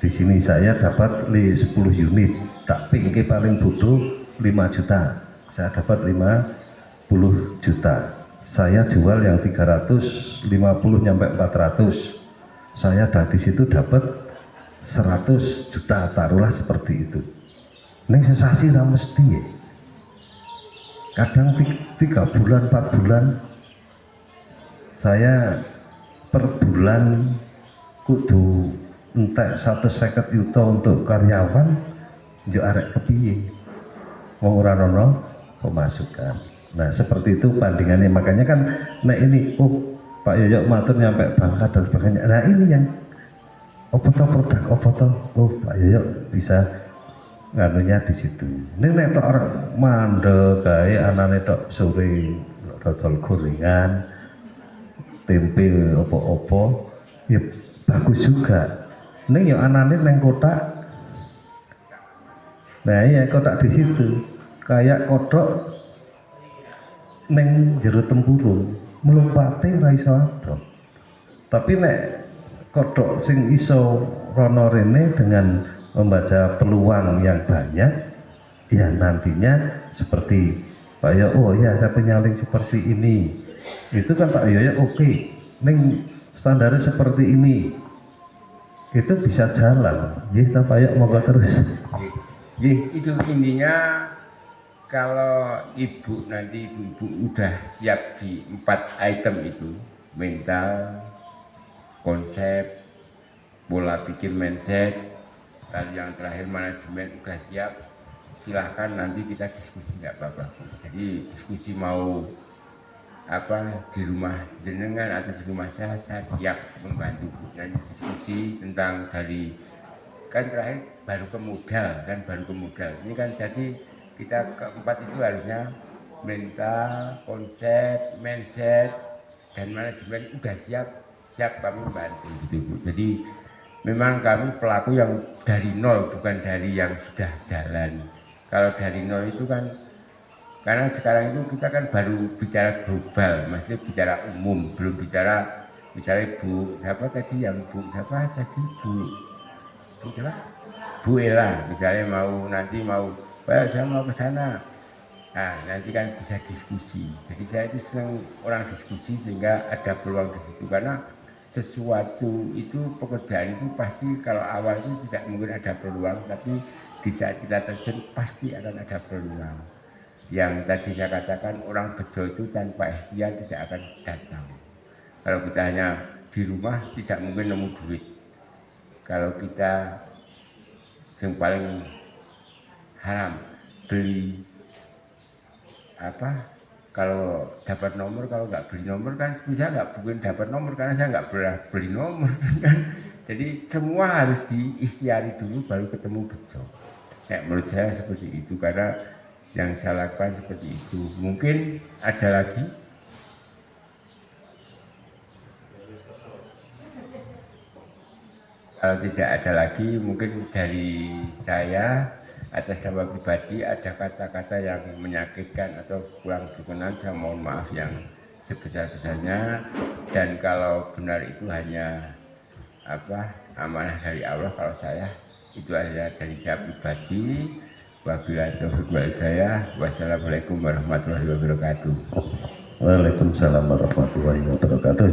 Di sini saya dapat 10 unit, tak pinggir paling butuh 5 juta. Saya dapat 50 juta. Saya jual yang 350 nyampe 400. Saya di situ dapat 100 juta, taruhlah seperti itu. Neng sensasi lah mesti ya. Kadang 3 bulan, 4 bulan, saya per bulan kudu entek 150 juta untuk karyawan, jo arek kepiye, wong ora ono pemasukan. Nah seperti itu bandingannya. Makanya kan, nah ini, Pak Yoyo matur nyampe Bangka dan sebagainya. Nah ini yang produk, Pak Yoyo bisa nganunya di situ. Ini nek orang mandek kayak anane tok sore dodol gorengan, tempe opo-opo ya bagus juga. Ning ya anane neng kotak. Nah iya kotak di situ kayak kodok neng jero tempurung melompate ra iso adol. Tapi nek kodok sing iso rono rene dengan membaca peluang yang banyak ya nantinya seperti Pak Yoyo, oh ya saya penyaling seperti ini itu kan Pak Yoyo oke, neng standarnya seperti ini itu bisa jalan. Jadi Pak Yoyo moga terus. Itu intinya kalau nanti ibu udah siap di 4 item itu, mental, konsep, pola pikir mindset, dan yang terakhir manajemen udah siap, silahkan nanti kita diskusi nggak apa-apa. Jadi diskusi mau apa di rumah jenengan atau di rumah saya siap membantu. Dan diskusi tentang dari kan terakhir baru ke modal ini kan, jadi kita keempat itu harusnya mental, konsep, mindset, dan manajemen udah siap kami membantu gitu Bu. Jadi memang kami pelaku yang dari nol, bukan dari yang sudah jalan. Kalau dari nol itu kan, karena sekarang itu kita kan baru bicara global, maksudnya bicara umum, belum bicara misalnya Bu siapa tadi yang Bu siapa tadi Bu Ella misalnya nanti mau saya mau ke sana. Nah, nanti kan bisa diskusi. Jadi saya itu senang orang diskusi sehingga ada peluang di situ, karena sesuatu itu pekerjaan itu pasti kalau awal itu tidak mungkin ada peluang, tapi di saat kita terjun pasti akan ada peluang. Yang tadi saya katakan orang bejo itu tanpa ikhtiar tidak akan datang. Kalau kita hanya di rumah tidak mungkin nemu duit. Kalau kita yang paling haram beli apa, kalau dapat nomor, kalau nggak beli nomor kan bisa nggak mungkin dapat nomor, karena saya nggak pernah beli nomor kan. Jadi semua harus diikhtiari dulu baru ketemu bejo. Menurut saya seperti itu, karena yang saya lakukan seperti itu. Mungkin ada lagi. Kalau tidak ada lagi, mungkin dari saya atas nama pribadi ada kata-kata yang menyakitkan atau kurang berkenan, saya mohon maaf yang sebesar-besarnya. Dan kalau benar itu hanya amanah dari Allah, kalau saya itu adalah dari saya pribadi. Wabillahi taufiq wal hidayah. Wassalamualaikum warahmatullahi wabarakatuh. Waalaikumsalam warahmatullahi wabarakatuh.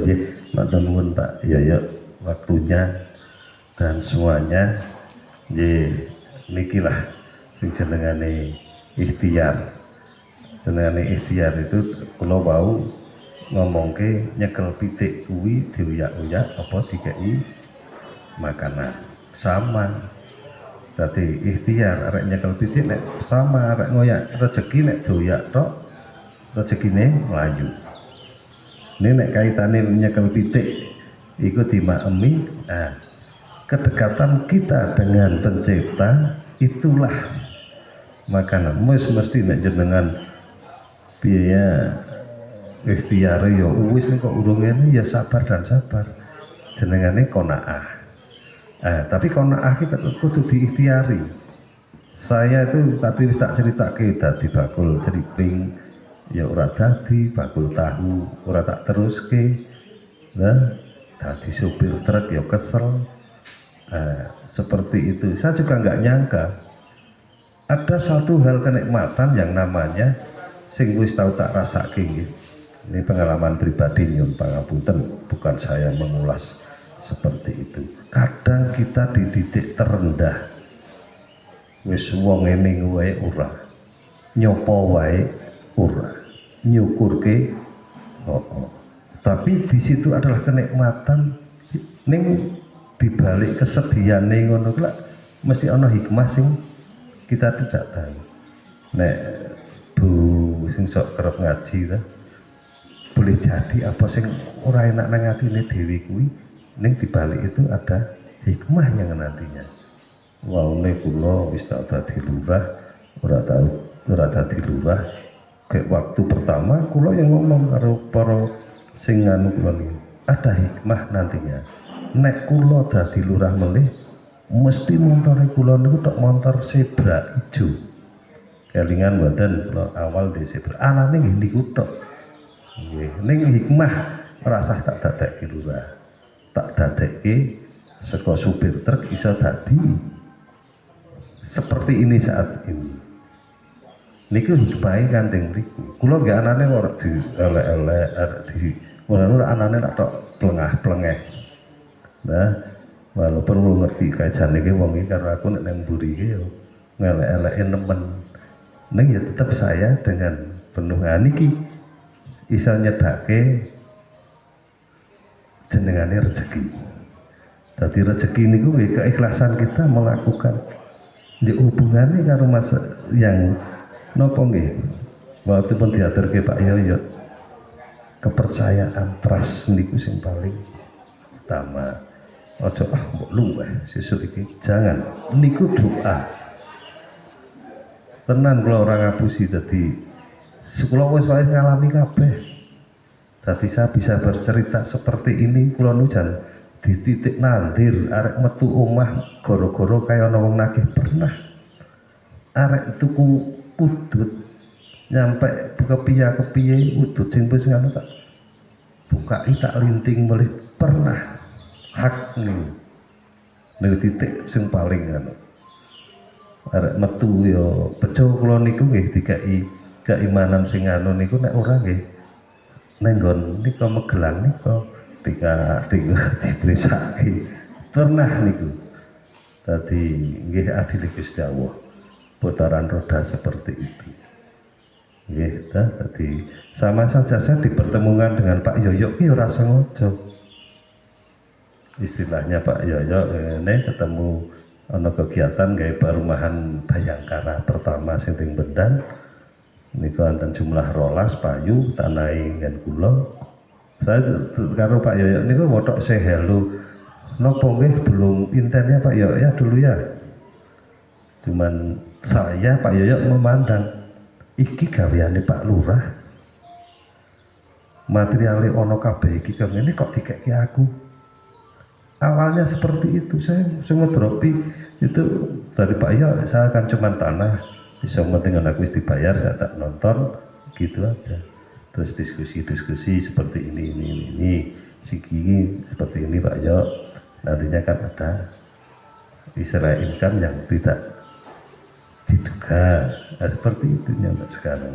Matur nuwun Pak Yoyo waktunya dan semuanya. Nikilah sing jenengane ikhtiar. Jenengane ikhtiar itu kula wau ngomongke nyekel pitik kuwi diuyak-uyak apa dikei makanan. Sama. Dadi ikhtiar arek nyekel pitik nek sama arek ngoyak rezeki nek doyak tok rezekine mlayu. Ini nek kaitane nyekel pitik iku dimaemi. Nah, kedekatan kita dengan pencipta itulah makanan. Mesti nek jenengan biaya ikhtiar ya wis kok urung ngene ya sabar dan sabar. Jenengane qanaah. Tapi qanaah kita kudu diikhtiari. Saya itu tadi wis tak ceritake dadi bakul ceriping ya ora dadi, bakul tahu ora tak teruske. Nah, dadi supir truk ya kesel. Seperti itu. Saya juga nggak nyangka ada satu hal kenikmatan yang namanya sing wis tau tak rasake nggih. Ini pengalaman pribadi nyun pangapunten, bukan saya mengulas seperti itu. Kadang kita di titik terendah, wis wong ngene wae ora, nyopo wae ora, nyukurke tapi di situ adalah kenikmatan. Ning dibalik kesedihannya ngono kuwi mesti ana hikmah sing kita tidak tahu. Nek Bu sing sok kerep ngaji ta, boleh jadi apa sing ora enak nang atine dhewe kuwi ning dibalik itu ada hikmah yang nantinya. Waune kula wis tak dadi lurah, ora dadi lurah. Kayak waktu pertama kula yang ngomong karo para sing anu kula niki ada hikmah nantinya. Nek kula dadi lurah melih mesti montore kula niku tok montor zebra ijo. Kelingan mboten kula awal di zebra. Anane nggih niku tok. Nggih, ning hikmah rasah tak dadekke lurah. Tak dadekke saka supir truk iso dadi seperti ini saat ini. Niku hikmahe kantheng mriku. Kula nggih anane ora dielek-elek, arek di ora anane tak tok plengah-plengeh. Nah, walau perlu ngerti kajian iki wong iki karo aku nek nang mburi iki yo ngelek-eleke nemen. Ning ya tetap saya dengan penuh niki iso nyedake jenengane rezeki. Dadi rezeki niku nggih keikhlasan kita melakukan di hubungannya karo mas yang nopo nggih waktu pun diaturke Pak Yoyo, kepercayaan trust niku sing paling utama. Ojo mbok luweh sesuk iki jangan niku doa tenan kula ora ngapusi. Dadi kula wis ngalami kabeh. Dadi saya bisa bercerita seperti ini. Kula nujan di titik nadir arek metu omah gara-gara kaya ana wong nagih pernah. Arek tuku udut nyampe kepiye udut sing wis ngono tak bukai tak linting melih pernah hak ning titik sing paling ngono. Arek metu yo bejo kula niku nggih dikai keimanan sing anu niku nek ora nggih nenggon nika Magelang nika dibrisaki pernah niku. Dadi nggih adil Gusti Allah putaran roda seperti itu. Nggih, tadi sama saja saya dipertemukan dengan Pak Yoyo ki ora sengaja. Istilahnya Pak Yoyo ini ketemu ana kegiatan gawe perumahan Bayangkara pertama sing teng Bendan. Niku wonten jumlah 12 payu tanahi ngen kula. Saya karo Pak Yoyo niku wotok say hello. Napa nggih belum intennya Pak Yoyo ya dulu ya. Cuman saya Pak Yoyo memandang iki gaweane Pak Lurah. Materiale ono kabeh iki kene kok dikeki aku. Awalnya seperti itu, saya ngedropi itu dari Pak Yoyo, saya akan cuman tanah, bisa penting aku dibayar, saya tak nonton, gitu aja. Terus diskusi seperti ini, segi seperti ini Pak Yoyo, nantinya kan ada istilah income yang tidak diduga, nah, seperti itu nyampe sekarang.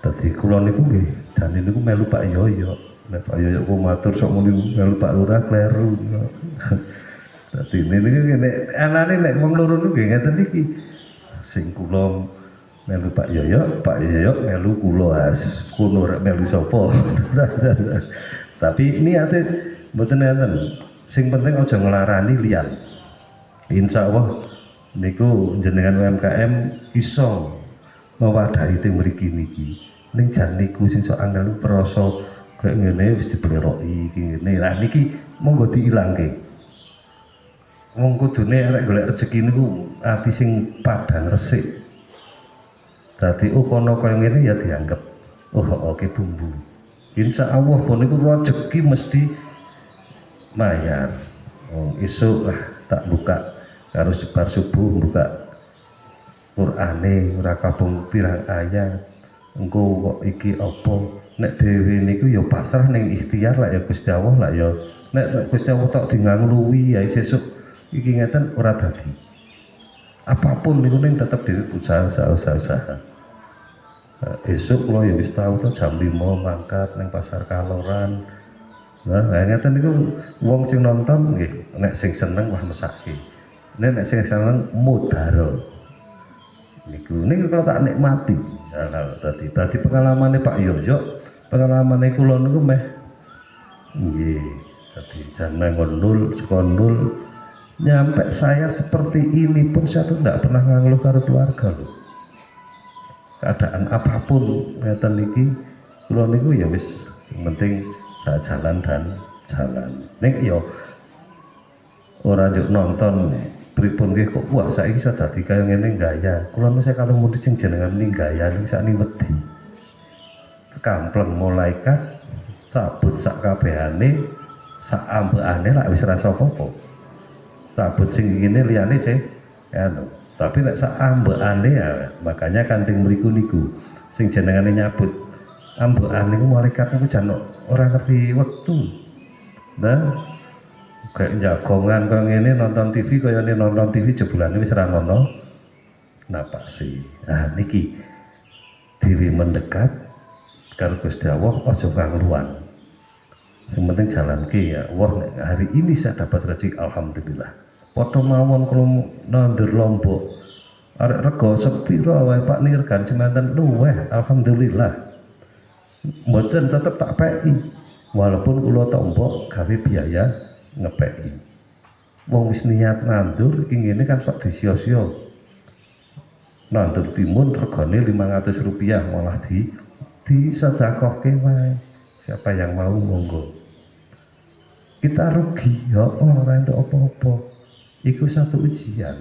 Tadi kulon itu nggih, dan ini ku melu Pak Yoyo, nek Pak Yoyo ku matur sok muni melu Pak Lurah kleru. Tadi ini nek anane nek wong loro niku nggih ngeten iki. Sing kula melu Pak Yoyo melu kula kulo rek melu sapa. Tapi niate mboten enten. Sing penting aja nglarani liyan. Insyaallah niku jenengan UMKM iso mewadahi teng mriki niki. Ning jan niku sing sok angel prasa kaya ngene wis dibleroki iki ngene. Lah niki monggo diilangke. Wong kudune arek golek rezeki niku ati sing padang resik. Dadi kono kaya ngene ya dianggap oke bumbu. Insyaallah pun niku rezeki mesti mayar. Esuk lah tak buka karo sebar subuh buka Qur'ane ora kabung pirang ayat. Engko kok iki apa? Nek dhewe niku ya pasrah ning ikhtiar lah ya Gusti Allah lah ya. Nek Gusti Allah tok dingangluwi ya sesuk iki ngeten ora dadi. Apapun niku ning tetep dhewe usaha. Esuk kula ya wis tau to jam 5 mangkat ning pasar Kaloran. Nah, ngeten niku wong sing nonton nggih nek sing seneng wah mesake. Nek sing seneng mudharo. Niku kalau tak nikmati. Nah, tadi pengalamannya Pak Yoyo, pengalamannya kula niku meh nggih. Dadi jangan nul nyampe saya seperti ini pun saya tuh tidak pernah ngeluh karo keluarga loh. Keadaan apapun ngeten niki kula niku ya wis penting saya jalan. Nek yo ora njuk nonton pripun nggih kok wah saiki iso dadi kaya ngene gaya. Kula mesti kalau murid sing jenengan ning gaya ning sakni wedi. Kampleng malaikat cabut sak kabehane sak ambekane lak wis rasa apa-apa. Cabut sing ngene liyane sih anu. Tapi nek sak ambekane ya makanya kanting mriku niku sing jenengane nyabut ambekane ku malaikat niku jan ora ngerti wektu. Nah, kayak jagongan kaya ngene nonton TV kaya ngene nonton TV jebulane wis ra ngono napasi. Nah niki diri mendekat karo Gusti Allah aja kangluan. Yang penting jalan ke ya Allah, hari ini saya dapat rezeki alhamdulillah. Foto mawon kalau nandur lombok arek rego sepiro wae Pak Nirgan semanten luweh alhamdulillah. Mboten tetep tak peki. Walaupun kula tombok gawe biaya ngepeki. Wong wis niat nandur ingine kan sok disio-sio. Nandur timun regane Rp500 malah di sedekahke wae. Siapa yang mau monggo. Kita rugi ya ora entuk apa-apa. Iku satu ujian.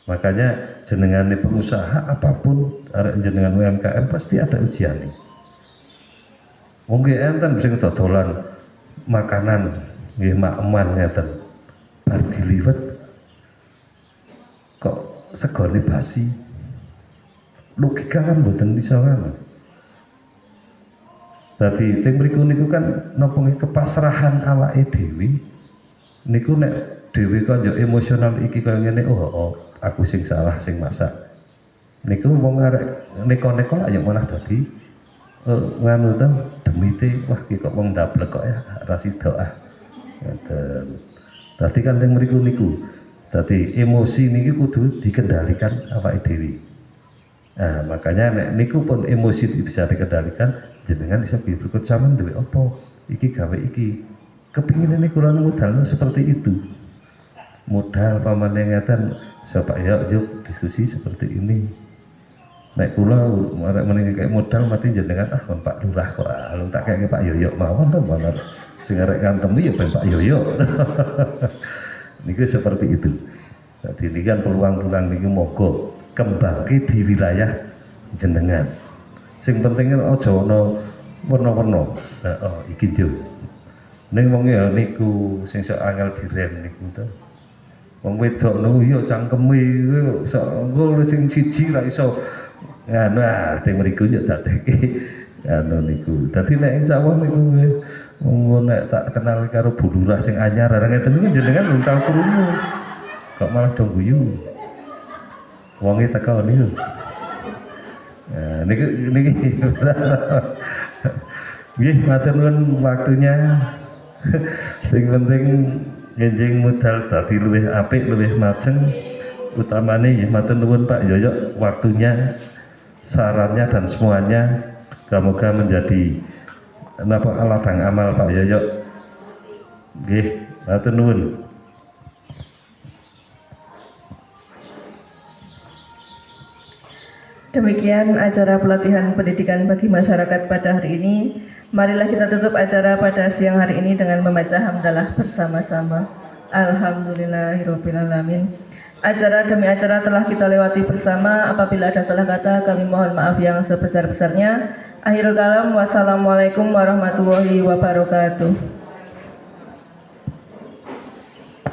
Makanya jenengane pengusaha apapun arek jenengan UMKM pasti ada ujian nih. Wong enten sing dodolan makanan nggih makman ngeten. Bar diliwet kok segone basi. Logika kan mboten bisa ngono. Dadi teng mriku niku kan napa kepasrahan awake dhewe niku nek dhewe kan yo emosional iki kaya ngene oh aku sing salah sing masak. Niku wong arek neko-neko ayo malah dadi nganu ta demite wah iki kok wong ndablek kok ya ra sida ah. Ngoten. Dadi kan teng mriku niku dadi emosi niki kudu dikendalikan awake dhewe. Nah, makanya nek niku pun emosi bisa dikendalikan jenengan bisa berikut zaman duwe apa iki gawe iki kepingin ini kula modalnya seperti itu modal pamane ngeten sapa ya yuk diskusi seperti ini nek kula arek meniki kayak modal mati jenengan kon Pak Lurah kok alun tak kayak Pak Yoyo mawon to bener sing arek ngantemi ya Pak Yoyo niku seperti itu. Jadi ini kan peluang-peluang niki moga kembangke di wilayah jenengan. Sing pentingnya aja ana warna-warna. Iki yo. Ning wong ya niku sing sok angel direm niku to. Wong wedok niku ya cangkeme sok engko sing siji ra iso. Nah, teng mriku yo dadekke anu niku. Dadi nek insyaallah niku wong nek tak kenal karo Bu Lurah sing anyar arek ngeten niku jenengan belum tau krungu. Kok malah dong guyu. Wonge teko niku. Niki nggih matur nuwun waktunya. Sing penting ngenjing modal dadi luwih apik, luwih majeng. Utamane nggih matur nuwun Pak Yoyo waktunya, sarannya dan semuanya. Semoga menjadi ladang amal Pak Yoyo. Nggih, matur nuwun. Demikian acara pelatihan pendidikan bagi masyarakat pada hari ini. Marilah kita tutup acara pada siang hari ini dengan membaca hamdalah bersama-sama. Alhamdulillahirrabbilalamin. Acara demi acara telah kita lewati bersama. Apabila ada salah kata kami mohon maaf yang sebesar-besarnya. Akhirul kalam, wassalamualaikum warahmatullahi wabarakatuh.